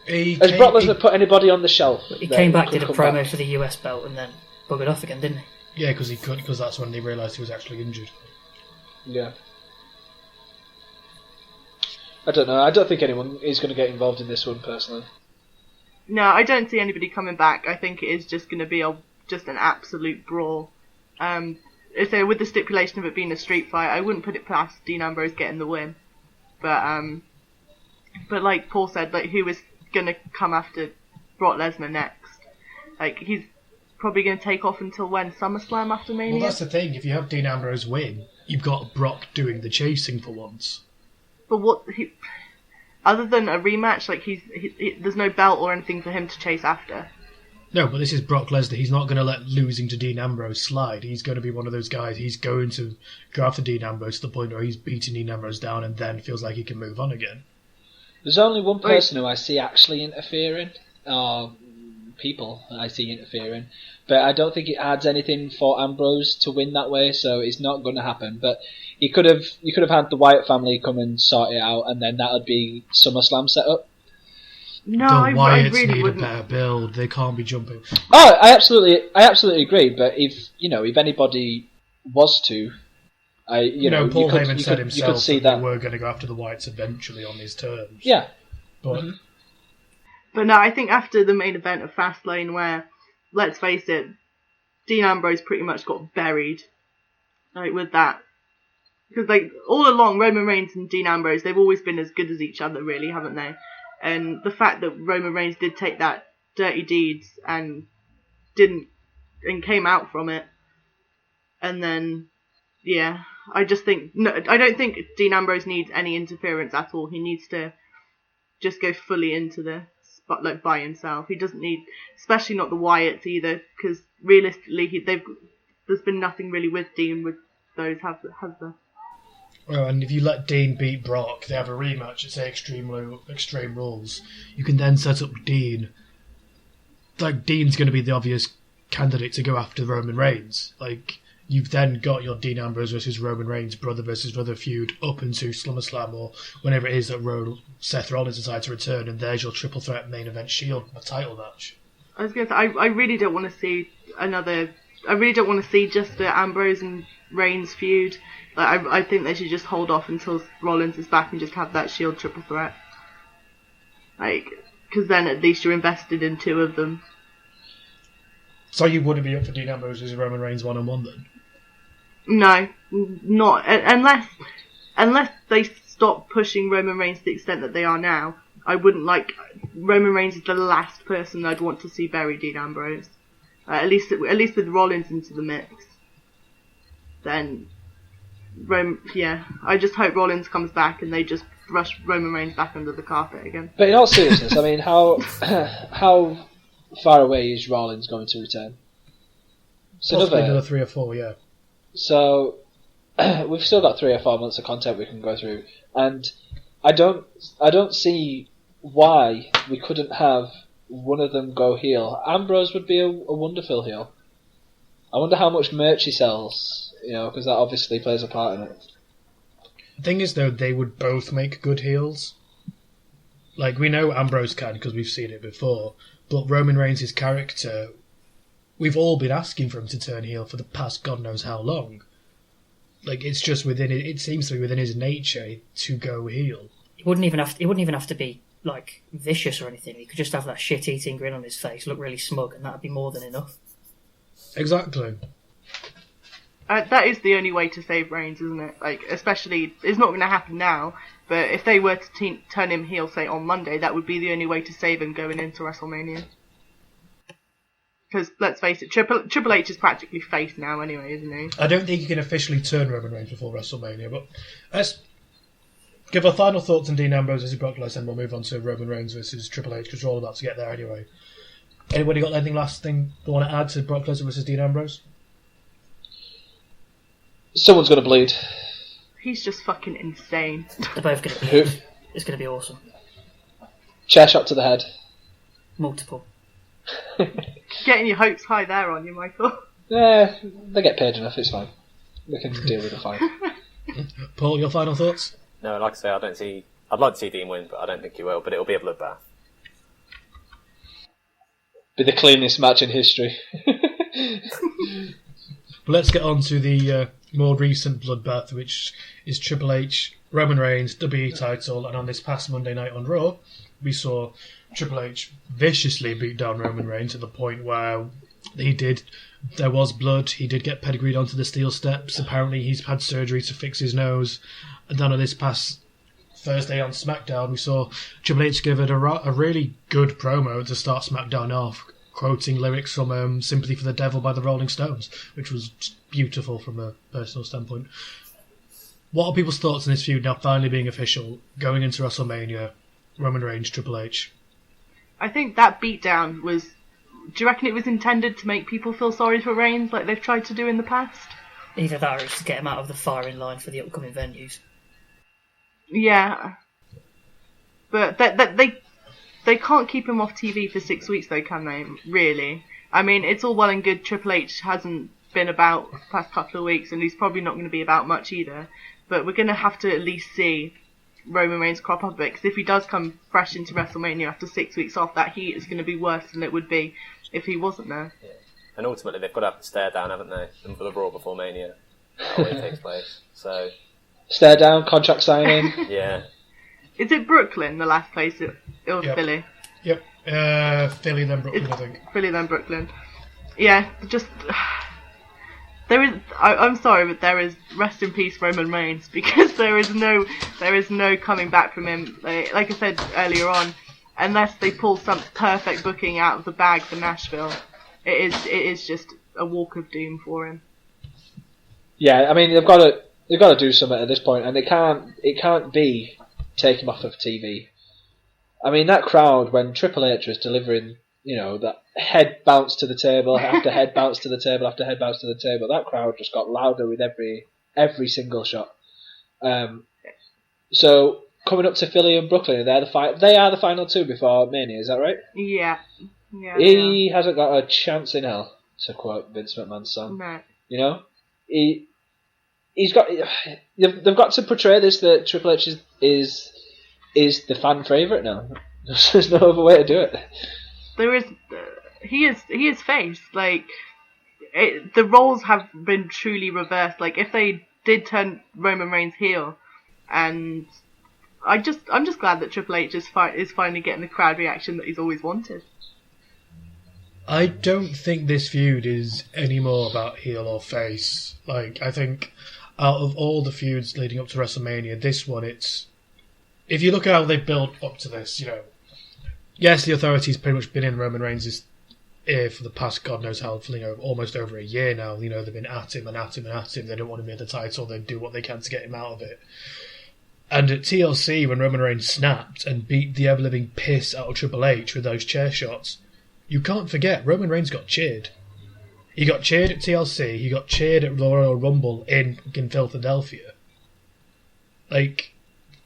Has Brock Lesnar put anybody on the shelf? He came back, did a promo for the US belt, and then buggered off again, didn't he? Yeah, because that's when they realised he was actually injured. Yeah. I don't know. I don't think anyone is going to get involved in this one, personally. No, I don't see anybody coming back. I think it is just going to be just an absolute brawl. So with the stipulation of it being a street fight, I wouldn't put it past Dean Ambrose getting the win. But like Paul said, like who is going to come after Brock Lesnar next? Like he's probably going to take off until when? SummerSlam after Mania? Well, that's the thing. If you have Dean Ambrose win, you've got Brock doing the chasing for once. But other than a rematch, like there's no belt or anything for him to chase after. No, but this is Brock Lesnar. He's not going to let losing to Dean Ambrose slide. He's going to be one of those guys. He's going to go after Dean Ambrose to the point where he's beating Dean Ambrose down and then feels like he can move on again. There's only one person who I see actually interfering, or people I see interfering, but I don't think it adds anything for Ambrose to win that way, so it's not going to happen. But you could have had the Wyatt family come and sort it out, and then that would be SummerSlam set up. No, the I Wyatts really need wouldn't. a better build. They can't be jumping. Oh, I absolutely agree. But if anybody was to, Paul Heyman said himself you could see that they were going to go after the Wyatts eventually on his terms. Yeah, but no, I think after the main event of Fastlane, where let's face it, Dean Ambrose pretty much got buried, like with that. Because like all along, Roman Reigns and Dean Ambrose, they've always been as good as each other, really, haven't they? And the fact that Roman Reigns did take that dirty deeds and came out from it, and then I don't think Dean Ambrose needs any interference at all. He needs to just go fully into the spotlight by himself. He doesn't need, especially not the Wyatts either, because realistically, there's been nothing really with Dean with those, has there? Well, and if you let Dean beat Brock, they have a rematch at, say, Extreme Rules. You can then set up Dean. Like, Dean's going to be the obvious candidate to go after Roman Reigns. Like, you've then got your Dean Ambrose versus Roman Reigns brother versus brother feud up into SummerSlam or whenever it is that Seth Rollins decides to return, and there's your triple threat main event Shield title match. I was going to say, I really don't want to see just the Ambrose and Reigns feud. Like, I think they should just hold off until Rollins is back and just have that Shield triple threat. Like, because then at least you're invested in two of them. So you wouldn't be up for Dean Ambrose versus Roman Reigns 1-on-1 then? No, not unless they stop pushing Roman Reigns to the extent that they are now, I wouldn't like... Roman Reigns is the last person I'd want to see bury Dean Ambrose. At least with Rollins into the mix. Then... I just hope Rollins comes back and they just rush Roman Reigns back under the carpet again. But in all seriousness, I mean, how far away is Rollins going to return? It's another 3 or 4, yeah. So we've still got 3 or 4 months of content we can go through, and I don't see why we couldn't have one of them go heel. Ambrose would be a wonderful heel. I wonder how much merch he sells, because that obviously plays a part in it. The thing is, though, they would both make good heels. Like, we know Ambrose can because we've seen it before, but Roman Reigns' character, we've all been asking for him to turn heel for the past God knows how long. Like, it's just within it. It seems to be within his nature to go heel. He wouldn't even have to be like vicious or anything. He could just have that shit-eating grin on his face, look really smug, and that'd be more than enough. Exactly. That is the only way to save Reigns, isn't it? Like, especially, it's not going to happen now, but if they were to turn him heel, say, on Monday, that would be the only way to save him going into WrestleMania. Because, let's face it, Triple H is practically face now anyway, isn't he? I don't think he can officially turn Roman Reigns before WrestleMania, but let's give our final thoughts on Dean Ambrose versus Brock Lesnar, and we'll move on to Roman Reigns versus Triple H, because we're all about to get there anyway. Anybody got anything last thing they want to add to Brock Lesnar versus Dean Ambrose? Someone's going to bleed. He's just fucking insane. They're both going to bleed. It's going to be awesome. Chair shot to the head. Multiple. Getting your hopes high there on you, Michael. Yeah, they get paid enough, it's fine. We can deal with the fine. Paul, your final thoughts? No, like I say, I'd like to see Dean win, but I don't think he will, but it'll be a bloodbath. Be the cleanest match in history. But let's get on to the more recent bloodbath, which is Triple H, Roman Reigns, WWE title, and on this past Monday night on Raw, we saw Triple H viciously beat down Roman Reigns to the point where there was blood, he did get pedigreed onto the steel steps, apparently he's had surgery to fix his nose, and then on this past Thursday on SmackDown, we saw Triple H give it a really good promo to start SmackDown off, quoting lyrics from Sympathy for the Devil by the Rolling Stones, which was beautiful from a personal standpoint. What are people's thoughts on this feud now finally being official, going into WrestleMania, Roman Reigns, Triple H? I think that beatdown was... Do you reckon it was intended to make people feel sorry for Reigns, like they've tried to do in the past? Either that or it's to get him out of the firing line for the upcoming venues. Yeah. But they can't keep him off TV for 6 weeks, though, can they? Really? I mean, it's all well and good Triple H hasn't been about the past couple of weeks, and he's probably not going to be about much either. But we're going to have to at least see Roman Reigns crop up a bit, because if he does come fresh into WrestleMania after 6 weeks off, that heat is going to be worse than it would be if he wasn't there. Yeah. And ultimately, they've got to have to stare down, haven't they? And for the Raw before Mania, that always takes place. So stare down, contract signing. Yeah. Is it Brooklyn, the last place? It was Yep. Philly. Yep. Philly, then Brooklyn, I think. Philly, then Brooklyn. Yeah, just... There is... I'm sorry, but there is... Rest in peace, Roman Reigns, because there is no coming back from him. Like I said earlier on, unless they pull some perfect booking out of the bag for Nashville, it is just a walk of doom for him. Yeah, I mean, they've got to do something at this point, and it can't be take him off of TV. I mean, that crowd, when Triple H was delivering, that head bounce to the table after head bounce to the table after head bounce to the table, that crowd just got louder with every single shot. So coming up to Philly and Brooklyn, they are the final two before Mania. Is that right? Yeah. He hasn't got a chance in hell, to quote Vince McMahon's song. No. He's got. They've got to portray this that Triple H is the fan favourite now. There's no other way to do it. There is. He is face. Like the roles have been truly reversed. Like if they did turn Roman Reigns heel, and I'm just glad that Triple H is finally getting the crowd reaction that he's always wanted. I don't think this feud is any more about heel or face. Like, I think out of all the feuds leading up to WrestleMania, this one, it's if you look at how they've built up to this, yes, the authority's pretty much been in Roman Reigns' ear for the past God knows how, almost over a year now. They've been at him and at him and at him. They don't want him in the title. They do what they can to get him out of it. And at TLC, when Roman Reigns snapped and beat the ever-living piss out of Triple H with those chair shots, you can't forget, Roman Reigns got cheered. He got cheered at TLC, he got cheered at the Royal Rumble in Philadelphia.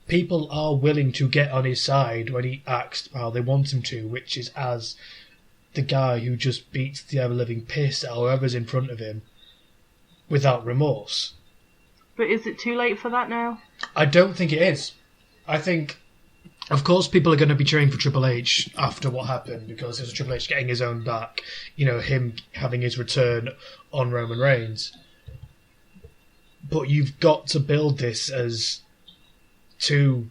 People are willing to get on his side when he acts how they want him to, which is as the guy who just beats the ever-living piss out of whoever's in front of him without remorse. But is it too late for that now? I don't think it is. I think, of course, people are going to be cheering for Triple H after what happened, because it was Triple H getting his own back, him having his return on Roman Reigns. But you've got to build this as two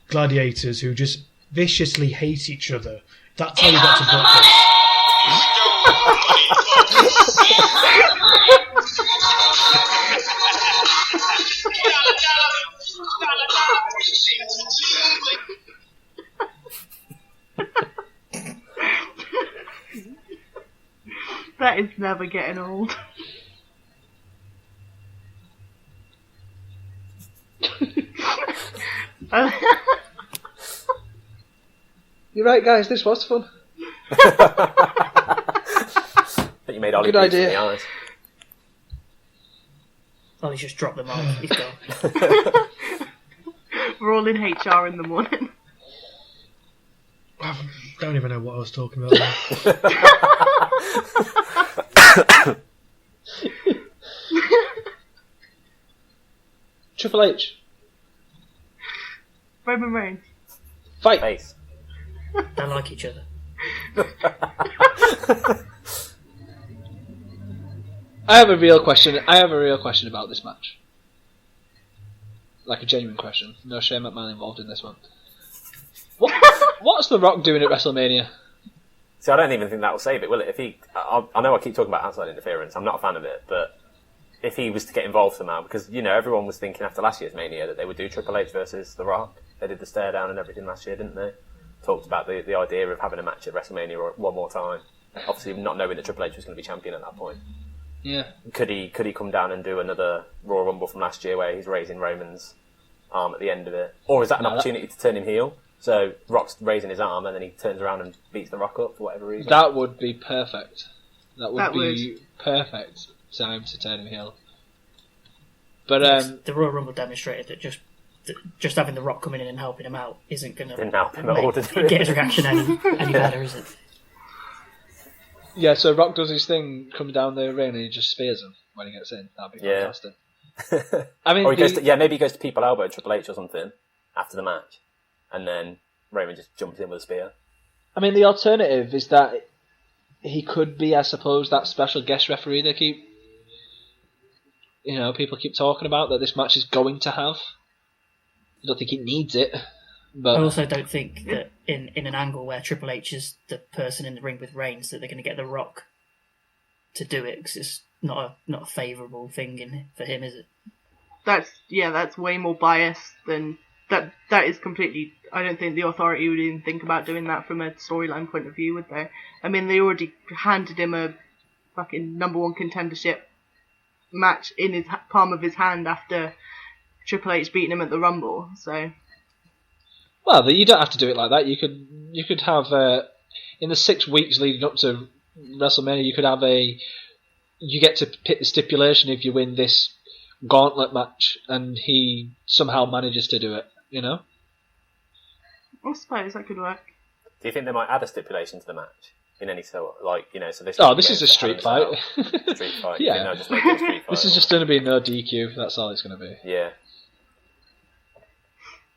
gladiators who just viciously hate each other. That's how you got to book this. That is never getting old. You're right, guys. This was fun. But you made Ollie Good bleed from idea. the eyes. Oh, he's just dropped the mic. He's gone. We're all in HR in the morning. I don't even know what I was talking about now. Triple H. Roman Reigns. Fight. Face. They like each other. I have a real question about this match. Like a genuine question. No Shane McMahon involved in this one. What's The Rock doing at WrestleMania? See, I don't even think that will save it, will it? I know I keep talking about outside interference. I'm not a fan of it, but if he was to get involved somehow, because everyone was thinking after last year's Mania that they would do Triple H versus The Rock. They did the stare down and everything last year, didn't they? Talked about the idea of having a match at WrestleMania one more time. Obviously, not knowing that Triple H was going to be champion at that point. Yeah. Could he come down and do another Royal Rumble from last year where he's raising Roman's arm at the end of it, or is that an opportunity to turn him heel? So Rock's raising his arm and then he turns around and beats The Rock up for whatever reason. That would be perfect. That would be perfect time to turn him heel. But the Royal Rumble demonstrated that just having The Rock coming in and helping him out isn't going to help him at all, did it? get his reaction any better, is it? yeah, so Rock does his thing, comes down the ring and he just spears him when he gets in. That'd be fantastic. I mean, or maybe he goes to People Elbow Triple H or something after the match, and then Roman just jumps in with a spear. I mean, the alternative is that he could be, I suppose, that special guest referee they keep, people keep talking about that this match is going to have. I don't think it needs it, but I also don't think that in an angle where Triple H is the person in the ring with Reigns that they're going to get The Rock to do it, because it's not a favourable thing for him, is it? That's way more biased than that. That is completely. I don't think the authority would even think about doing that from a storyline point of view, would they? I mean, they already handed him a fucking number one contendership match in his palm of his hand after Triple H beating him at the Rumble. So, well, you don't have to do it like that. You could have in the 6 weeks leading up to WrestleMania, you could have you get to pick the stipulation if you win this gauntlet match, and he somehow manages to do it. I suppose that could work. Do you think they might add a stipulation to the match in any sort, so this? Oh, this is a street fight. Street fight. Yeah. No, just make it a street fight. This is just going to be no DQ. That's all it's going to be. Yeah.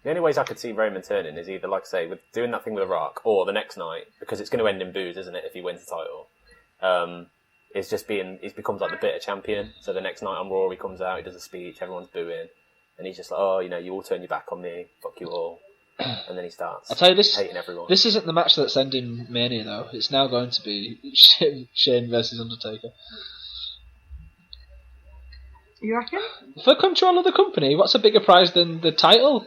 The only ways I could see Roman turning is either, like I say, with doing that thing with The Rock, or the next night, because it's going to end in boos, isn't it, if he wins the title? He becomes like the bitter champion. So the next night on Raw, he comes out, he does a speech, everyone's booing, and he's just like, you all turn your back on me, fuck you all. And then he starts I'll tell you this, hating everyone. This isn't the match that's ending Mania, though. It's now going to be Shane versus Undertaker. You reckon? For control of the company, what's a bigger prize than the title?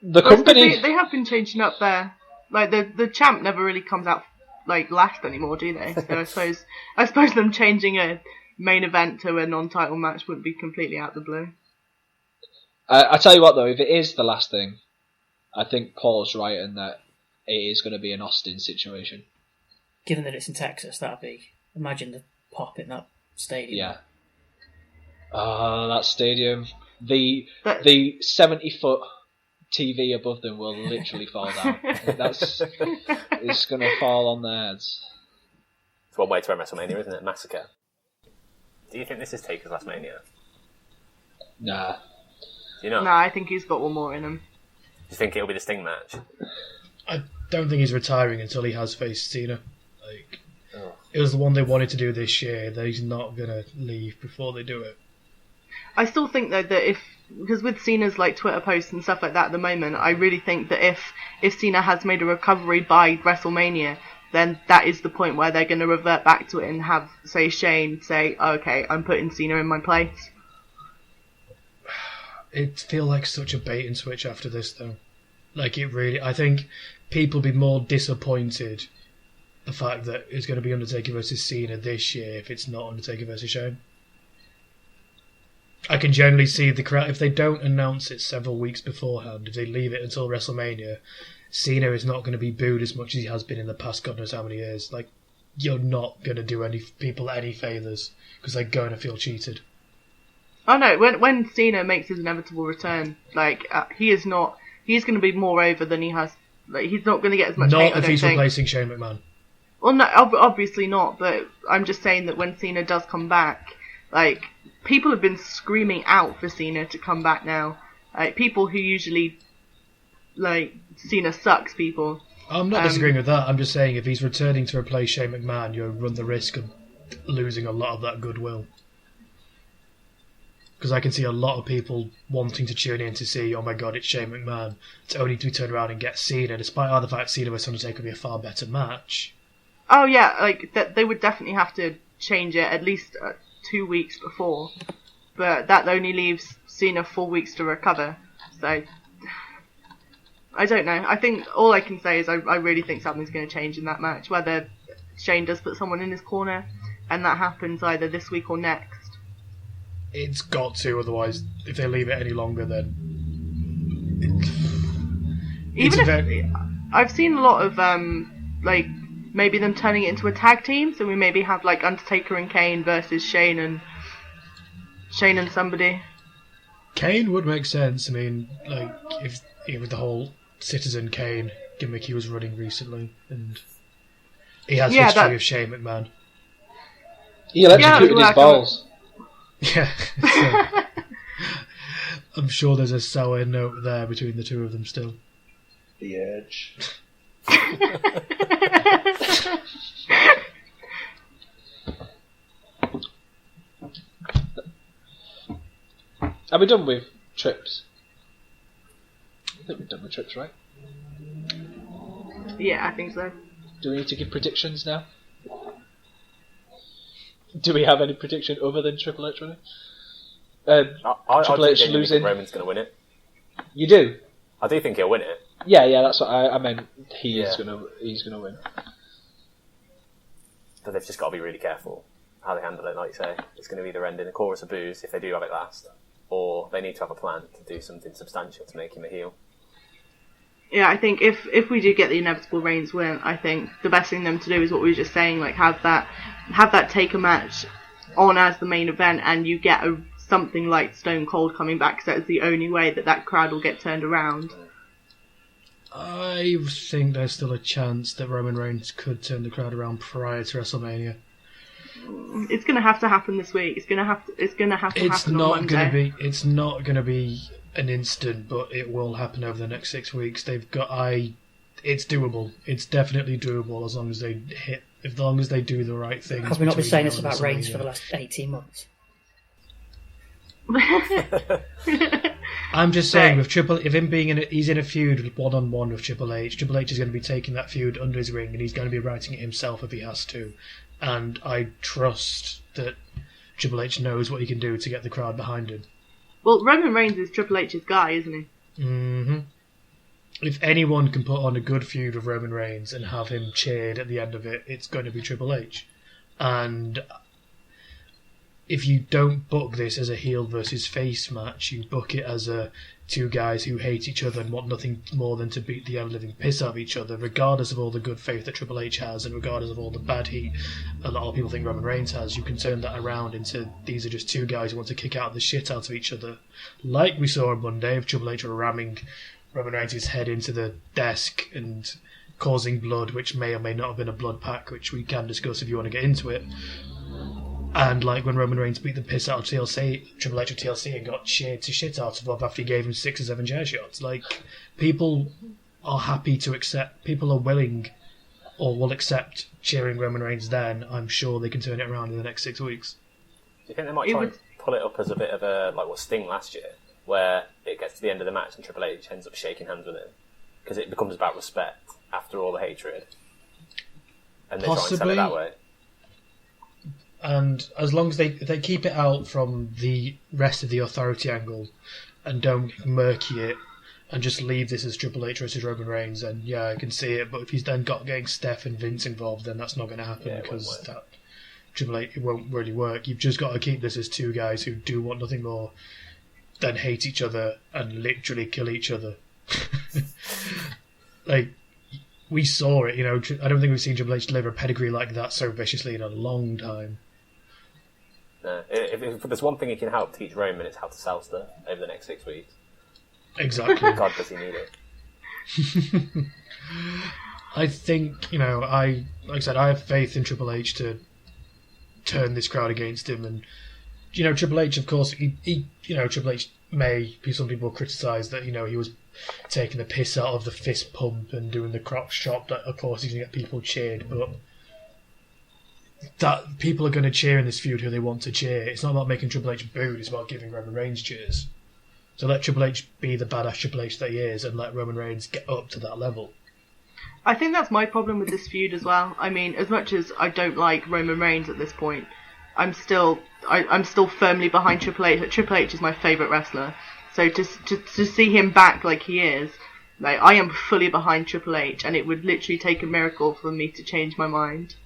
The company... They have been changing up their... Like, the champ never really comes out, like, last anymore, do they? So I suppose them changing a main event to a non-title match wouldn't be completely out the blue. I tell you what, though, if it is the last thing, I think Paul's right in that it is going to be an Austin situation. Given that it's in Texas, that'd be... Imagine the pop in that stadium. Yeah. That stadium. The 70-foot TV above them will literally fall down. It's going to fall on their heads. It's one way to end WrestleMania, isn't it? Massacre. Do you think this is Taker's last Mania? Nah. Do you know? Nah, I think he's got one more in him. Do you think it'll be the Sting match? I don't think he's retiring until he has faced Cena. It was the one they wanted to do this year. That he's not going to leave before they do it. I still think though that because with Cena's like Twitter posts and stuff like that at the moment, I really think that if Cena has made a recovery by WrestleMania, then that is the point where they're going to revert back to it and have, say, Shane say, okay, I'm putting Cena in my place. It feels like such a bait and switch after this, though. Like, it really... I think people will be more disappointed the fact that it's going to be Undertaker versus Cena this year if it's not Undertaker versus Shane. I can generally see the crowd... If they don't announce it several weeks beforehand, if they leave it until WrestleMania, Cena is not going to be booed as much as he has been in the past God knows how many years. Like, you're not going to do any people any favours because they're going to feel cheated. Oh no, when Cena makes his inevitable return, like, he is not... He's going to be more over than he has... Like, he's not going to get as much hate, Not if he's replacing Shane McMahon. Well, no, obviously not, but I'm just saying that when Cena does come back, like, people have been screaming out for Cena to come back now. Like, people who usually, like, Cena sucks people. I'm not disagreeing with that. I'm just saying if he's returning to replace Shane McMahon, you run the risk of losing a lot of that goodwill. Because I can see a lot of people wanting to tune in to see, oh my god, it's Shane McMahon, to only to turn around and get Cena, despite the fact Cena vs Undertaker would be a far better match. Oh yeah, like, they would definitely have to change it at least 2 weeks before. But that only leaves Cena 4 weeks to recover. So, I don't know. I think all I can say is I really think something's going to change in that match. Whether Shane does put someone in his corner, and that happens either this week or next. It's got to, otherwise, if they leave it any longer, then... I've seen a lot of, like, maybe them turning it into a tag team, so we maybe have, like, Undertaker and Kane versus Shane and somebody. Kane would make sense. I mean, like, if with the whole Citizen Kane gimmick he was running recently, and he has history of Shane McMahon. He electrocuted his balls. Yeah. So, I'm sure there's a sour note there between the two of them still. The Edge. Are we done with trips? I think we're done with trips, right? Yeah, I think so. Do we need to give predictions now? Do we have any prediction other than Triple H winning? Triple H losing. Roman's going to win it. You do? I do think he'll win it. Yeah, that's what I meant. He's gonna win. But they've just got to be really careful how they handle it. Like you say, it's going to either end in a chorus of boos if they do have it last, or they need to have a plan to do something substantial to make him a heel. Yeah, I think if we do get the inevitable Reigns win, I think the best thing them to do is what we were just saying, like have that Taker match on as the main event, and you get something like Stone Cold coming back, because that's the only way that crowd will get turned around. I think there's still a chance that Roman Reigns could turn the crowd around prior to WrestleMania. It's going to have to happen this week. It's going to have to happen on Monday. It's not going to be an instant, but it will happen over the next 6 weeks. It's doable. It's definitely doable as long as they do the right thing. Have we not been saying this about Reigns for the last 18 months? I'm just saying, with if him being he's in a feud one-on-one with Triple H is going to be taking that feud under his ring, and he's going to be writing it himself if he has to. And I trust that Triple H knows what he can do to get the crowd behind him. Well, Roman Reigns is Triple H's guy, isn't he? Mm-hmm. if anyone can put on a good feud with Roman Reigns and have him cheered at the end of it, it's going to be Triple H. And if you don't book this as a heel versus face match, you book it as two guys who hate each other and want nothing more than to beat the ever-living piss out of each other, regardless of all the good faith that Triple H has and regardless of all the bad heat a lot of people think Roman Reigns has, you can turn that around into these are just two guys who want to kick out the shit out of each other. Like we saw on Monday, if Triple H were ramming Roman Reigns' head into the desk and causing blood, which may or may not have been a blood pack, which we can discuss if you want to get into it. And like when Roman Reigns beat the piss out of TLC, Triple H of TLC, and got cheered to shit out of after he gave him 6 or 7 chair shots. Like, people are happy to accept, people are willing or will accept cheering Roman Reigns then. I'm sure they can turn it around in the next 6 weeks. Do you think they might try and pull it up as a bit of a, like what Sting last year, where it gets to the end of the match and Triple H ends up shaking hands with him? Because it becomes about respect after all the hatred. And they try and sell it that way. And as long as they keep it out from the rest of the authority angle and don't murky it and just leave this as Triple H versus Roman Reigns, then yeah, I can see it. But if he's then got getting Steph and Vince involved, then that's not going to happen because that Triple H, it won't really work. You've just got to keep this as two guys who do want nothing more than hate each other and literally kill each other. Like, we saw it, you know. I don't think we've seen Triple H deliver a pedigree like that so viciously in a long time. No, if there's one thing he can help teach Roman, it's how to sell stuff over the next 6 weeks. Exactly. God, does he need it? I think, you know, like I said, I have faith in Triple H to turn this crowd against him. And, you know, Triple H, of course, Triple H some people criticise that, you know, he was taking the piss out of the fist pump and doing the crotch chop, that of course he's going to get people cheered, but that people are going to cheer in this feud who they want to cheer. It's not about making Triple H booed, it's about giving Roman Reigns cheers. So let Triple H be the badass Triple H that he is and let Roman Reigns get up to that level. I think that's my problem with this feud as well. I mean, as much as I don't like Roman Reigns at this point, I'm still firmly behind Triple H. Triple H is my favourite wrestler. So to see him back like he is, like, I am fully behind Triple H, and it would literally take a miracle for me to change my mind.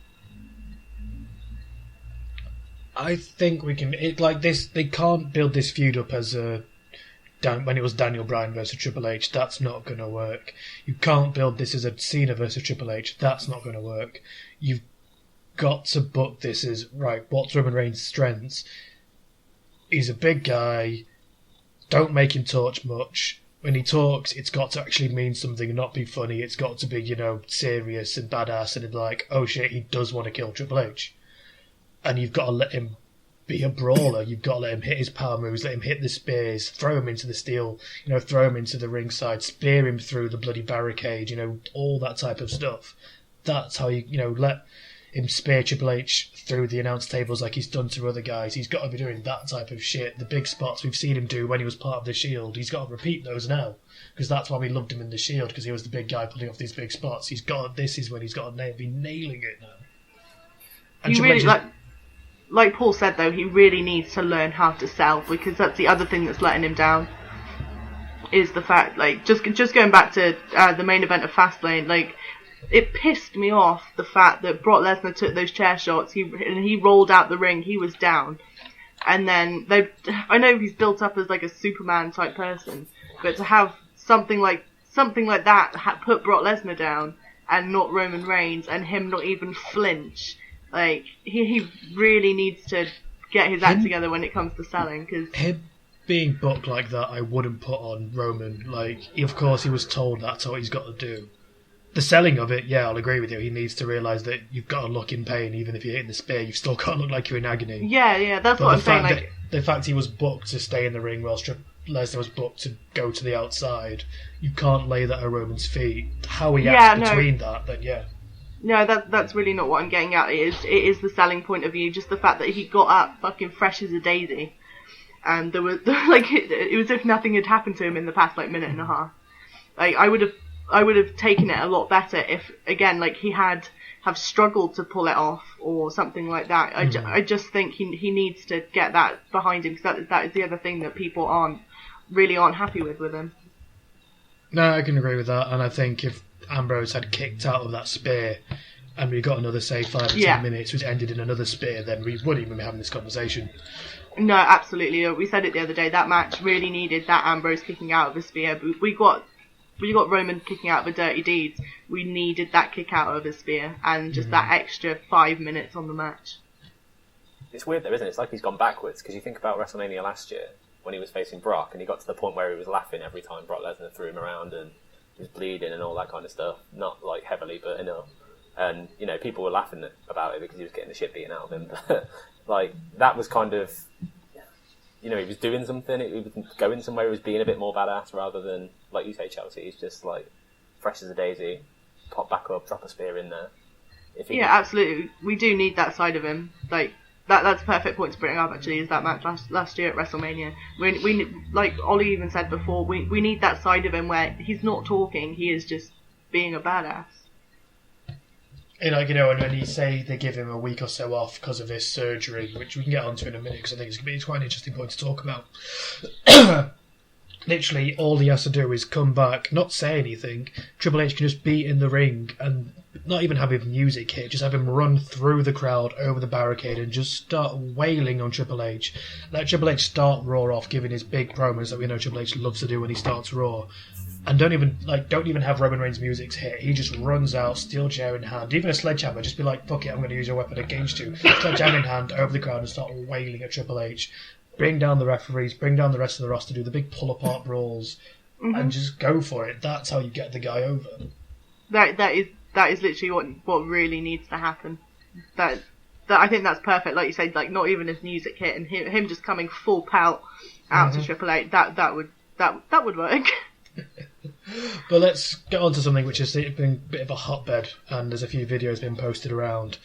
I think we can. They can't build this feud up as when it was Daniel Bryan versus Triple H. That's not going to work. You can't build this as a Cena versus Triple H. That's not going to work. You've got to book this as, right, what's Roman Reigns' strengths? He's a big guy. Don't make him talk much. When he talks, it's got to actually mean something and not be funny. It's got to be, you know, serious and badass and like, oh shit, he does want to kill Triple H. And you've got to let him be a brawler. You've got to let him hit his power moves, let him hit the spears, throw him into the steel, you know, throw him into the ringside, spear him through the bloody barricade, you know, all that type of stuff. That's how you know, let him spear Triple H through the announce tables like he's done to other guys. He's got to be doing that type of shit. The big spots we've seen him do when he was part of the Shield, he's got to repeat those now. Because that's why we loved him in the Shield, because he was the big guy pulling off these big spots. This is when he's got to be nailing it now. And he really, like Paul said though, he really needs to learn how to sell, because that's the other thing that's letting him down. Is the fact, like, just going back to the main event of Fastlane, like, it pissed me off the fact that Brock Lesnar took those chair shots. He rolled out the ring. He was down, and then I know he's built up as like a Superman type person, but to have something like that put Brock Lesnar down and not Roman Reigns, and him not even flinch. Like, he really needs to get his act together when it comes to selling. Cause him being booked like that, I wouldn't put on Roman. Like, of course he was told that's what he's got to do. The selling of it, yeah, I'll agree with you. He needs to realise that you've got to look in pain, even if you're hitting the spear. You've still got to look like you're in agony. Yeah, that's what I'm saying. Like, the fact he was booked to stay in the ring whilst Lesnar was booked to go to the outside, you can't lay that at Roman's feet. How he acts between that, then yeah. No, that's really not what I'm getting at. It is the selling point of view. Just the fact that he got up fucking fresh as a daisy, and there was like it was as if nothing had happened to him in the past like minute and a half. Like, I would have taken it a lot better if, again, like, he have struggled to pull it off or something like that. I just think he needs to get that behind him, because that is the other thing that people aren't happy with him. No, I can agree with that, and I think if Ambrose had kicked out of that spear and we got another, say, 5 or 10 minutes, which ended in another spear, then we wouldn't even be having this conversation. No, absolutely. We said it the other day. That match really needed that Ambrose kicking out of the spear. We got Roman kicking out of the dirty deeds. We needed that kick out of the spear and just that extra 5 minutes on the match. It's weird though, isn't it? It's like he's gone backwards, because you think about WrestleMania last year when he was facing Brock and he got to the point where he was laughing every time Brock Lesnar threw him around and he was bleeding and all that kind of stuff. Not like heavily, but enough. And, you know, people were laughing about it because he was getting the shit beaten out of him. But, like, that was kind of, you know, he was doing something, he was going somewhere, he was being a bit more badass rather than, like you say, Chelsea, he's just, like, fresh as a daisy, pop back up, drop a spear in there. Absolutely. We do need that side of him. Like, that's a perfect point to bring up, actually, is that match last year at WrestleMania. We like Ollie even said before, we need that side of him where he's not talking, he is just being a badass. Like, you know, and when you say they give him a week or so off because of his surgery, which we can get onto in a minute because I think it's quite an interesting point to talk about. Literally, all he has to do is come back, not say anything. Triple H can just be in the ring and not even have his music hit, just have him run through the crowd over the barricade and just start wailing on Triple H. Let Triple H start Raw off, giving his big promos that we know Triple H loves to do when he starts Raw. And don't even have Roman Reigns' music hit. He just runs out, steel chair in hand, even a sledgehammer. Just be like, fuck it, I'm going to use your weapon against you. Sledgehammer in hand, over the crowd, and start wailing at Triple H. Bring down the referees, bring down the rest of the roster, do the big pull apart brawls, and just go for it. That's how you get the guy over. That is literally what really needs to happen. That I think that's perfect. Like you said, like not even his music hit, and him just coming full pelt out to Triple H. That would work. But let's get on to something which has been a bit of a hotbed, and there's a few videos been posted around.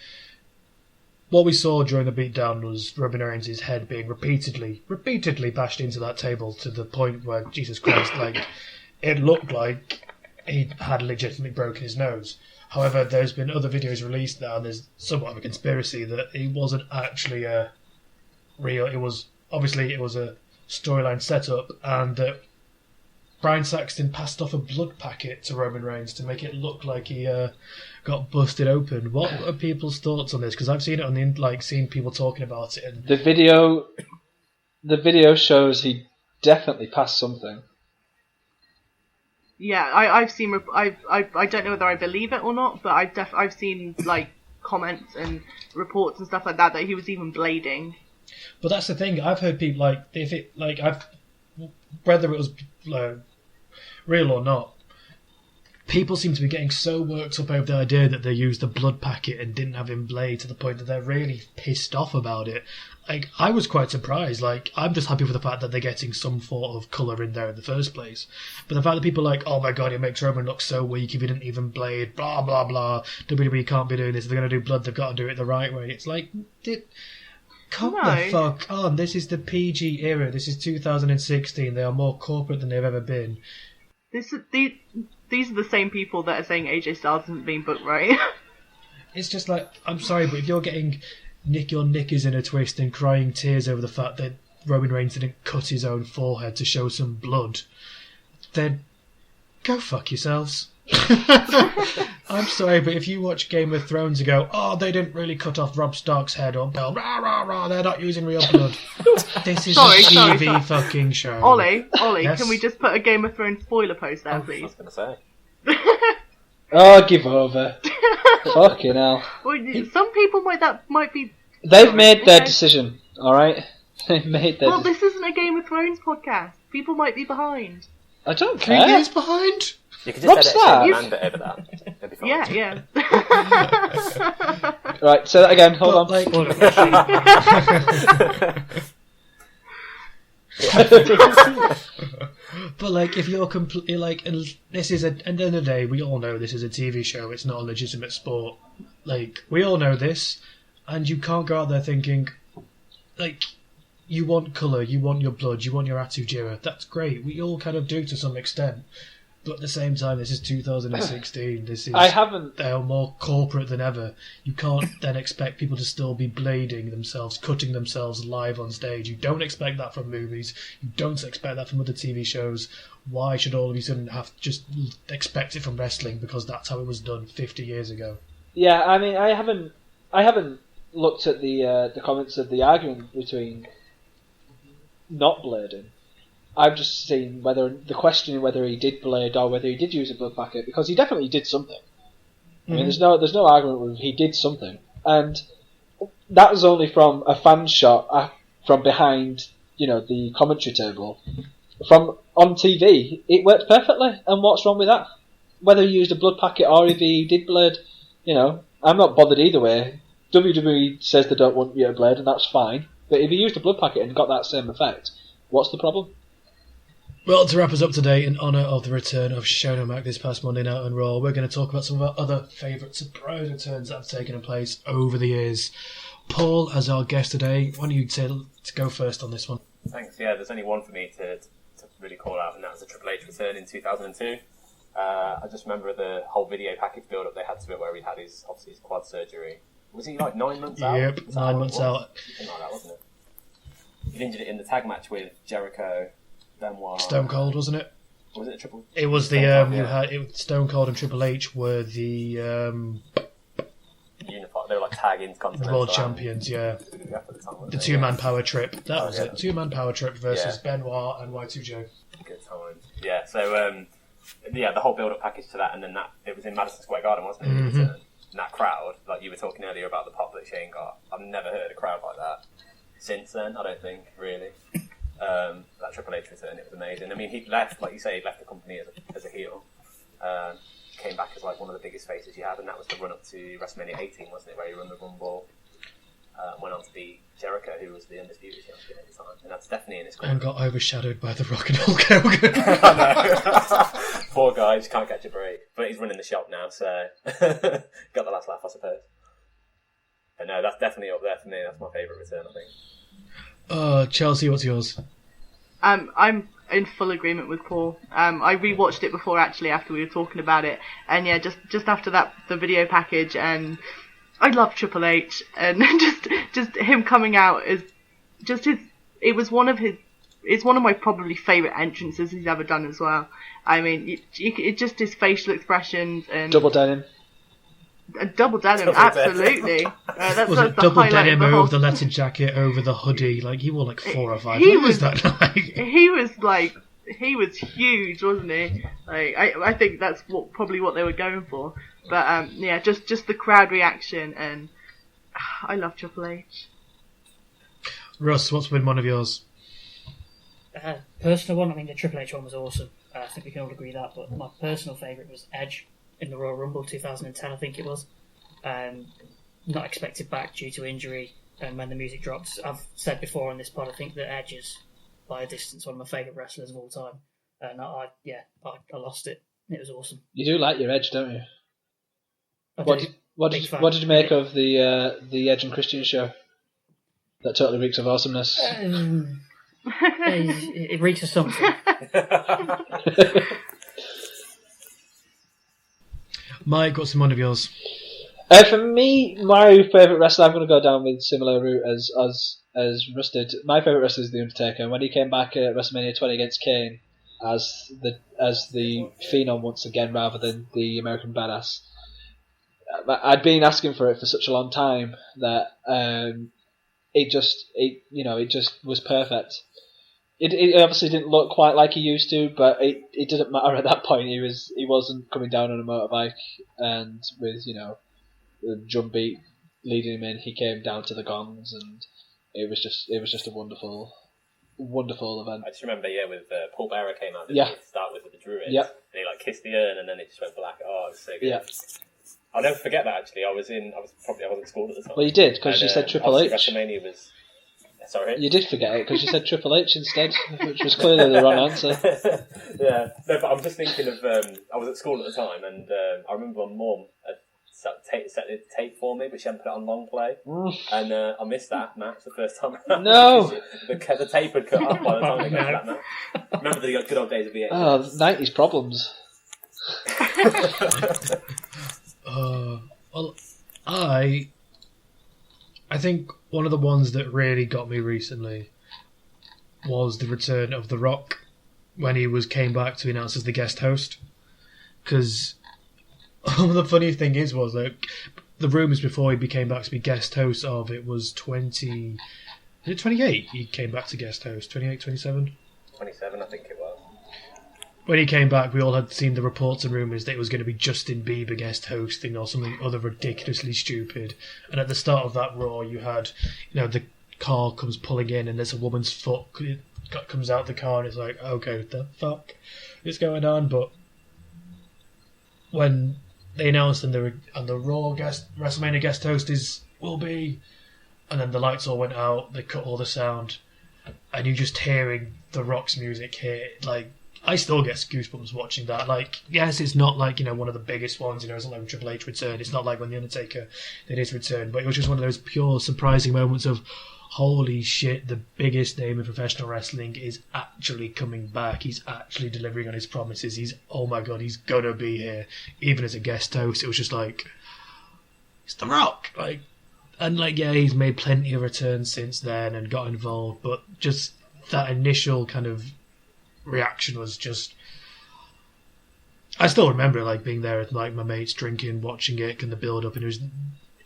What we saw during the beatdown was Roman Reigns' head being repeatedly bashed into that table to the point where, Jesus Christ, like, it looked like he had legitimately broken his nose. However, there's been other videos released now, and there's somewhat of a conspiracy that it wasn't actually real. It was a storyline setup, and that Brian Saxton passed off a blood packet to Roman Reigns to make it look like he got busted open. What are people's thoughts on this? Because I've seen it on seen people talking about it. And the video shows he definitely passed something. Yeah, I've seen. I don't know whether I believe it or not, but I've seen like comments and reports and stuff like that he was even blading. But that's the thing. I've heard people whether it was real or not, people seem to be getting so worked up over the idea that they used a blood packet and didn't have him blade to the point that they're really pissed off about it. Like, I was quite surprised. Like, I'm just happy for the fact that they're getting some sort of colour in there in the first place. But the fact that people are like, oh my god, it makes Roman look so weak if he didn't even blade, blah blah blah, WWE can't be doing this, if they're going to do blood, they've got to do it the right way. It's like, come the fuck on. This is the PG era. This is 2016. They are more corporate than they've ever been. These are the same people that are saying AJ Styles isn't being booked right. It's just like, I'm sorry, but if you're getting your knickers in a twist and crying tears over the fact that Roman Reigns didn't cut his own forehead to show some blood, then go fuck yourselves. I'm sorry, but if you watch Game of Thrones and go, oh, they didn't really cut off Robb Stark's head, or rah, rah, rah, they're not using real blood. This is a TV fucking show. Ollie, yes? Can we just put a Game of Thrones spoiler post there, please? I was going to say. Oh, give over. Fucking hell. Well, some people might be... They've made their decision, alright? They've made their Well, this isn't a Game of Thrones podcast. People might be behind. I don't 3 care. years behind? You could just Rockstar. edit Amanda over that. That'd be fine. Yeah. Right, say that again, hold on. But like, if you're completely like, and this is at the end of the day, we all know this is a TV show. It's not a legitimate sport. Like, we all know this, and you can't go out there thinking, like, you want colour, you want your blood, you want your Attitude Era. That's great. We all kind of do to some extent. But at the same time, this is 2016. They are more corporate than ever. You can't then expect people to still be blading themselves, cutting themselves live on stage. You don't expect that from movies. You don't expect that from other TV shows. Why should all of you sudden have to just expect it from wrestling because that's how it was done 50 years ago? Yeah, I mean, I haven't looked at the comments of the argument between not blading. I've just seen the question whether he did blade or whether he did use a blood packet, because he definitely did something. I mean, there's no argument with he did something, and that was only from a fan shot from behind, the commentary table. From on TV, it worked perfectly, and what's wrong with that? Whether he used a blood packet or if he did blade, I'm not bothered either way. WWE says they don't want you to blade, and that's fine. But if he used a blood packet and got that same effect, what's the problem? Well, to wrap us up today, in honour of the return of Shona Mac this past Monday night on Raw, we're going to talk about some of our other favourite surprise returns that have taken place over the years. Paul, as our guest today, why don't you to go first on this one? Thanks. Yeah, there's only one for me to really call out, and that was the Triple H return in 2002. I just remember the whole video package build-up they had to it, where he had his quad surgery. Was he like 9 months out? Yep, 9 months out. Something like that, wasn't it? He injured it in the tag match with Jericho, Benoit, Stone Cold, wasn't it? Or was it a triple? It was Stone Cold and Triple H were the unified. They were like tag intercontinental world champions. Yeah, the two-man power trip. That was it. Two-man power trip versus Benoit and Y2J. Good times. Yeah. So the whole build-up package to that, and then it was in Madison Square Garden, wasn't it? Mm-hmm. And that crowd, like you were talking earlier about the pop that Shane got. I've never heard a crowd like that since then. I don't think really. That Triple H return, it was amazing. I mean, he left, like you say, he left the company as a heel. Came back as like one of the biggest faces you had, and that was the run up to WrestleMania 18, wasn't it, where he won the Rumble, went on to beat Jericho, who was the undisputed champion at the time, and that's definitely in his corner. And got overshadowed by the Rock and Hulk Hogan. I know. Poor guy, just can't catch a break. But he's running the shop now, so got the last laugh, I suppose. But no, that's definitely up there for me. That's my favourite return, I think. Chelsea, what's yours? I'm in full agreement with Paul. I rewatched it before actually after we were talking about it, and yeah, just after that, the video package, and I love Triple H, and just him coming out is just his. It's one of my probably favourite entrances he's ever done as well. I mean, it just his facial expressions and double denim. Double denim, absolutely. That's the double highlight denim of the whole... over the leather jacket over the hoodie? Like he wore like 4 or 5. What was that like? He was huge, wasn't he? Like I think that's probably what they were going for. But just the crowd reaction, and I love Triple H. Russ, what's been one of yours? Personal one, I mean the Triple H one was awesome. I think we can all agree that. But my personal favourite was Edge in the Royal Rumble 2010, I think it was. Not expected back due to injury, and when the music dropped, I've said before on this pod, I think that Edge is by a distance one of my favourite wrestlers of all time, and I lost it. It was awesome. You do like your Edge, don't you? What did you make of the Edge and Christian show? That totally reeks of awesomeness. It reeks of something. Mike, what's one of yours? For me, my favourite wrestler, I'm going to go down with similar route as Russ did. My favourite wrestler is The Undertaker. And when he came back at WrestleMania 20 against Kane as the Phenom once again rather than the American Badass, I'd been asking for it for such a long time that it just was perfect. It obviously didn't look quite like he used to, but it didn't matter at that point. He wasn't coming down on a motorbike, and with the drum beat leading him in, he came down to the gongs, and it was just a wonderful event. I just remember, with Paul Bearer came out. To start with the Druids, and he kissed the urn, and then it just went black. Oh, it was so good. Yeah. I'll never forget that. Actually, I was in school at the time. Well, you did because you said Triple H. WrestleMania was. Sorry? You did forget it because you said Triple H instead, which was clearly the wrong answer. Yeah, no, but I'm just thinking of. I was at school at the time, and I remember my mum had set the tape for me, but she hadn't put it on long play, and I missed that match the first time around. No, the tape had cut off by the time I got to that match. Remember the good old days of VHS? Oh, 90s problems. Well, I think one of the ones that really got me recently was the return of The Rock when he came back to be announced as the guest host. Because the funny thing was like the rumours before he became back to be guest host of it was 28 he came back to guest host, 28, 27? 27, I think it was. When he came back, we all had seen the reports and rumours that it was going to be Justin Bieber guest hosting or something other ridiculously stupid. And at the start of that Raw, you had, the car comes pulling in and there's a woman's foot comes out the car and it's like, okay, what the fuck is going on? But when they announced on the Raw WrestleMania guest host will be, and then the lights all went out, they cut all the sound, and you just hearing The Rock's music here, like, I still get goosebumps watching that. Like, yes, it's not like, one of the biggest ones, it's not like when Triple H returned, it's not like when The Undertaker did his return, but it was just one of those pure surprising moments of, holy shit, the biggest name in professional wrestling is actually coming back. He's actually delivering on his promises. Oh my god, he's gonna be here. Even as a guest host, it was just like, it's The Rock! He's made plenty of returns since then and got involved, but just that initial kind of reaction was just... I still remember being there with my mates drinking, watching it, and the build up, and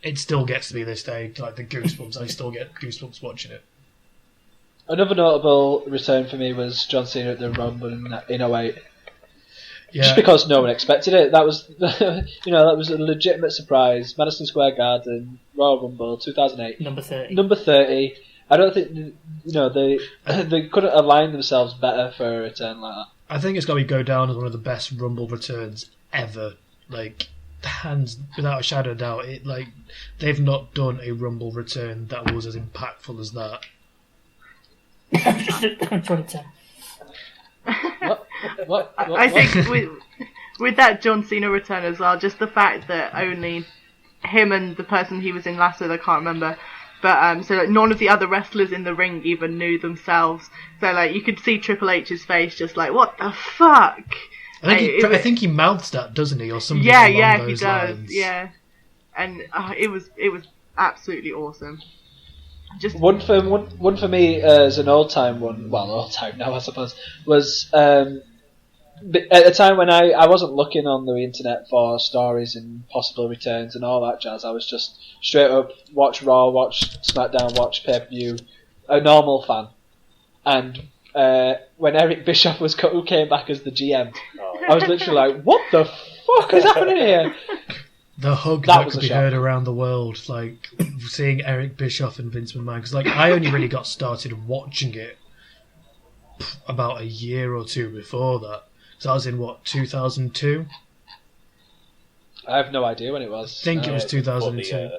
it still gets to me this day, the goosebumps. I still get goosebumps watching it. Another notable return for me was John Cena at the Rumble in 08. Yeah. Just because no one expected it. That was, that was a legitimate surprise. Madison Square Garden, Royal Rumble, 2008. Number 30. Number 30. I don't think, they couldn't align themselves better for a return like that. I think it's got to go down as one of the best Rumble returns ever. Hands, without a shadow of doubt, they've not done a Rumble return that was as impactful as that. I'm trying to tell. What? I think with that John Cena return as well, just the fact that only him and the person he was in last with, I can't remember, but none of the other wrestlers in the ring even knew themselves. So you could see Triple H's face, just what the fuck. I think he mouths that, doesn't he, or something? Yeah, along he those does. lines. Yeah, and it was absolutely awesome. Just one for me as an old time one. Well, old time now, I suppose, was at a time when I wasn't looking on the internet for stories and possible returns and all that jazz. I was just straight up watch Raw, watch SmackDown, watch pay-per-view, a normal fan. And when Eric Bischoff who came back as the GM, I was literally like, what the fuck is happening here? The hug that could be heard around the world, seeing Eric Bischoff and Vince McMahon. Because I only really got started watching it about a year or two before that. So I was in 2002. I have no idea when it was. I think it was 2002.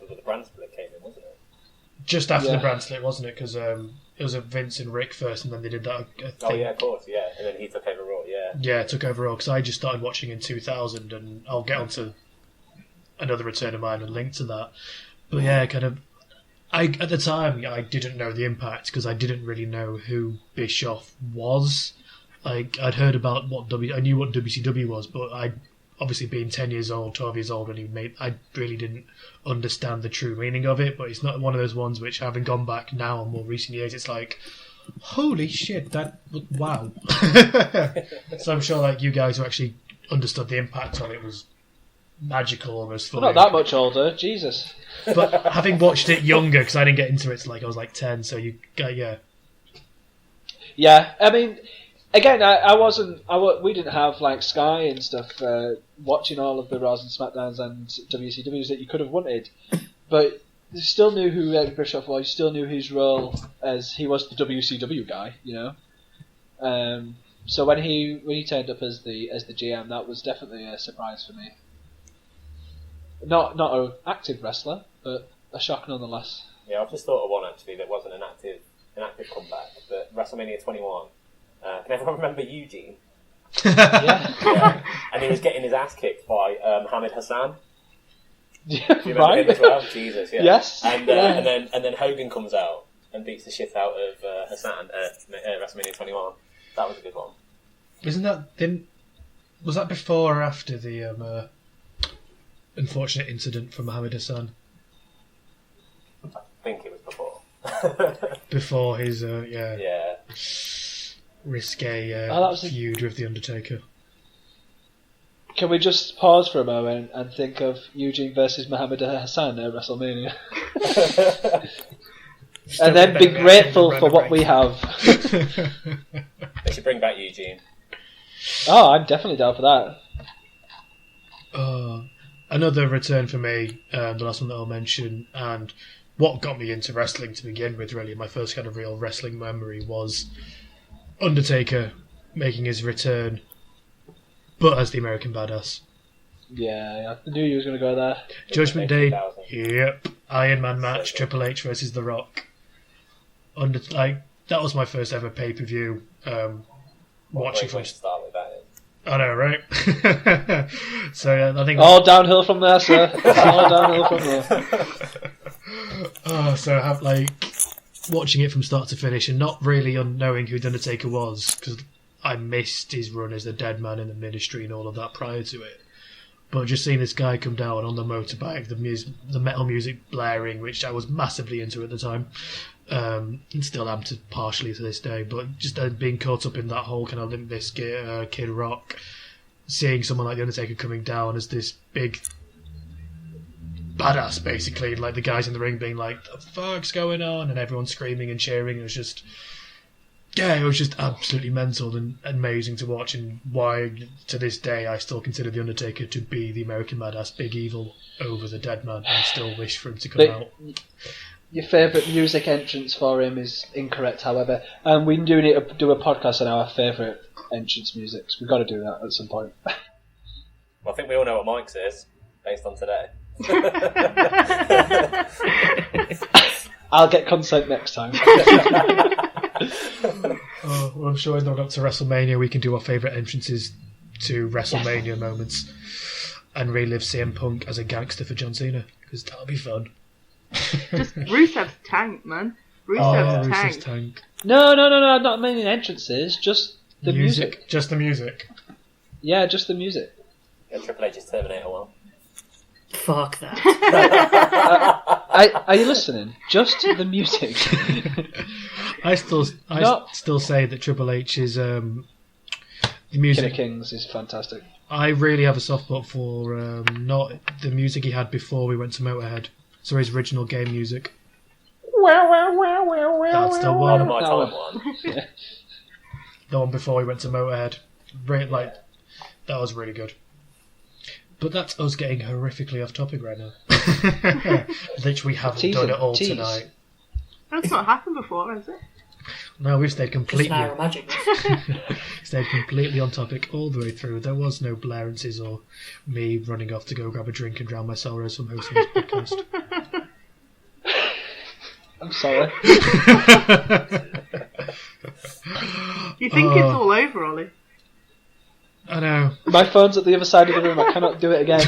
The brand split came in, wasn't it? Just after the brand split, wasn't it? Because it was a Vince and Rick first, and then they did that. Oh yeah, of course, yeah. And then he took over Raw, yeah. Yeah, took over Raw because I just started watching in 2000, and I'll get onto another return of mine and link to that. But yeah, at the time I didn't know the impact because I didn't really know who Bischoff was. I'd heard about I knew what WCW was, but I obviously being 10 years old, 12 years old when he made, I really didn't understand the true meaning of it. But it's not one of those ones which, having gone back now in more recent years, it's like, holy shit, wow. So I'm sure you guys who actually understood the impact of it was magical almost for not that much older, Jesus. But having watched it younger, because I didn't get into it till I was 10, so yeah. Yeah, I mean, again, we didn't have Sky and stuff watching all of the Raws and SmackDowns and WCWs that you could have wanted, but you still knew who Eric Bischoff was. You still knew his role as he was the WCW guy, So when he turned up as the GM, that was definitely a surprise for me. Not an active wrestler, but a shock nonetheless. Yeah, I've just thought of one actually that wasn't an active comeback, but WrestleMania 21. Can everyone remember Eugene? Yeah. And he was getting his ass kicked by Hamid Hassan. Do you remember him as well? Jesus, yeah. Yes. And then Hogan comes out and beats the shit out of Hassan at WrestleMania 21. That was a good one. Isn't that Was that before or after the unfortunate incident for Mohammed Hassan? I think it was before. Before his Yeah. risque feud with the Undertaker. Can we just pause for a moment and think of Eugene versus Mohammed Hassan at WrestleMania? And then be grateful for what we have. They should bring back Eugene. Oh, I'm definitely down for that. Another return for me, the last one that I'll mention, and what got me into wrestling to begin with, really, my first kind of real wrestling memory was Undertaker making his return, but as the American Badass. Yeah, I knew you was going to go there. Judgment Day, yep. Iron Man match, Triple H versus The Rock. That was my first ever pay-per-view. Watching from start with that. I know, right? So yeah, I think all downhill from there, sir. It's all downhill from there. So I have watching it from start to finish and not really knowing who the Undertaker was, because I missed his run as the dead man in the Ministry and all of that prior to it. But just seeing this guy come down on the motorbike, the metal music blaring, which I was massively into at the time, and still am partially to this day, but just being caught up in that whole kind of Limp Bizkit, Kid Rock, seeing someone like The Undertaker coming down as this big badass, basically, like the guys in the ring being like, the fuck's going on? And everyone screaming and cheering. It was just absolutely mental and amazing to watch, and why to this day I still consider The Undertaker to be the American Badass, big evil over the dead man, and still wish for him to come out. Your favourite music entrance for him is incorrect, however, and we do need to do a podcast on our favourite entrance musics. We've got to do that at some point. Well, I think we all know what Mike's is, based on today. I'll get consent next time. Well, I'm sure in the run up to WrestleMania we can do our favourite entrances to WrestleMania moments and relive CM Punk as a gangster for John Cena, because that'll be fun. Just Rusev's tank, man. Rusev's tank. No, not many entrances, just the music. Just the music. Yeah, just the music. Yeah, Triple H's Terminator 1. Fuck that. Are you listening? Just the music. I still say that Triple H is the music. King of Kings is fantastic. I really have a soft spot for not the music he had before we went to Motorhead. So his original game music. That's the one. My time one. Yeah. The one before we went to Motorhead. That was really good. But that's us getting horrifically off topic right now. Literally haven't done it all tonight. That's not happened before, has it? No, we've stayed completely. Just an hour of magic. Stayed completely on topic all the way through. There was no blarences or me running off to go grab a drink and drown my sorrows from hosting this podcast. I'm sorry. You think it's all over, Ollie? I know. My phone's at the other side of the room. I cannot do it again.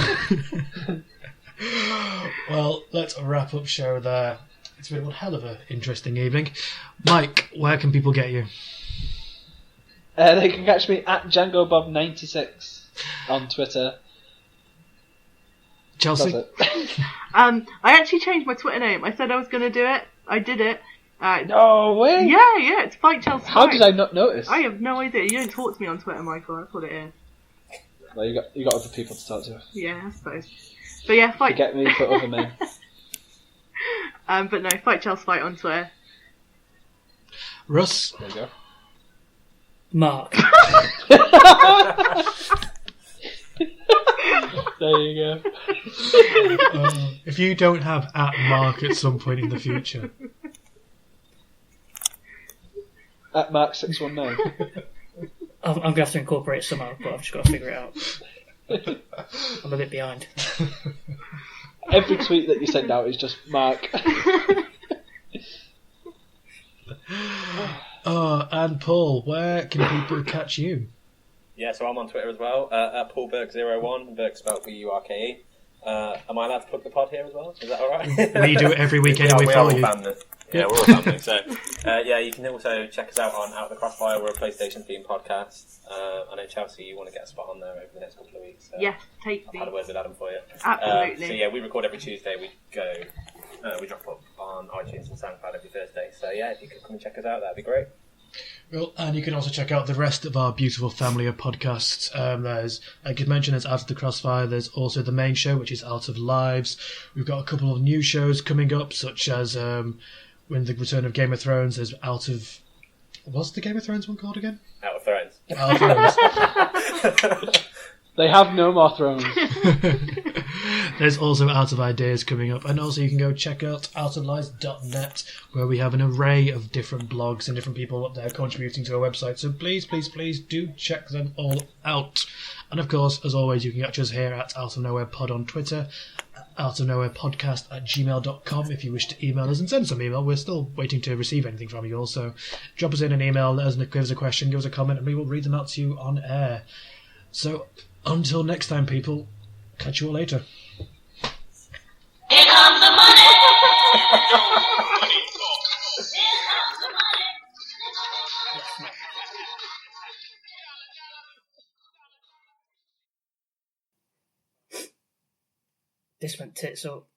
Well, let's wrap up show there. It's been one hell of an interesting evening. Mike, where can people get you? They can catch me at DjangoBob96 on Twitter. Chelsea? That's it. I actually changed my Twitter name. I said I was going to do it. I did it. No way! Yeah, it's Fight Chelsea. How did I not notice? I have no idea. You don't talk to me on Twitter, Michael. That's what it is. Well, you got other people to talk to. Yeah, I suppose. But yeah, Fight... Forget me for other men. But no, Fight Chelsea Fight on Twitter. Russ? There you go. Mark. There you go. If you don't have @Mark at some point in the future. At Mark619. I'm going to have to incorporate it somehow, but I've just got to figure it out. I'm a bit behind. Every tweet that you send out is just Mark. And Paul, where can people catch you? Yeah, so I'm on Twitter as well, at PaulBurke01, Burke spelled B-U-R-K-E. Am I allowed to plug the pod here as well? Is that alright? We do it every week anyway for you. Yeah, we're all family. So, you can also check us out on Out of The XFire. We're a PlayStation-themed podcast. I know, Chelsea, you want to get a spot on there over the next couple of weeks. So Yes, take I've had a word with Adam for you. Absolutely. We record every Tuesday. We drop up on iTunes and SoundCloud every Thursday. So, if you could come and check us out, that'd be great. Well, and you can also check out the rest of our beautiful family of podcasts. There's, like you mentioned, there's Out of the XFire. There's also the main show, which is Out of Lives. We've got a couple of new shows coming up, such as when the return of Game of Thrones. There's Out of... What's the Game of Thrones one called again? Out of Thrones. Out of Thrones. They have no more thrones. There's also Out of Ideas coming up, and also you can go check out outoflies.net, where we have an array of different blogs and different people up there contributing to our website. So please, please, please do check them all out. And of course, as always, you can catch us here at Out of Nowhere Pod on Twitter, outofnowherepodcast@gmail.com if you wish to email us and send us some email. We're still waiting to receive anything from you all, so drop us in an email, let us know, give us a question, give us a comment, and we will read them out to you on air. So until next time, people, catch you all later. Here comes the money! This went tits up.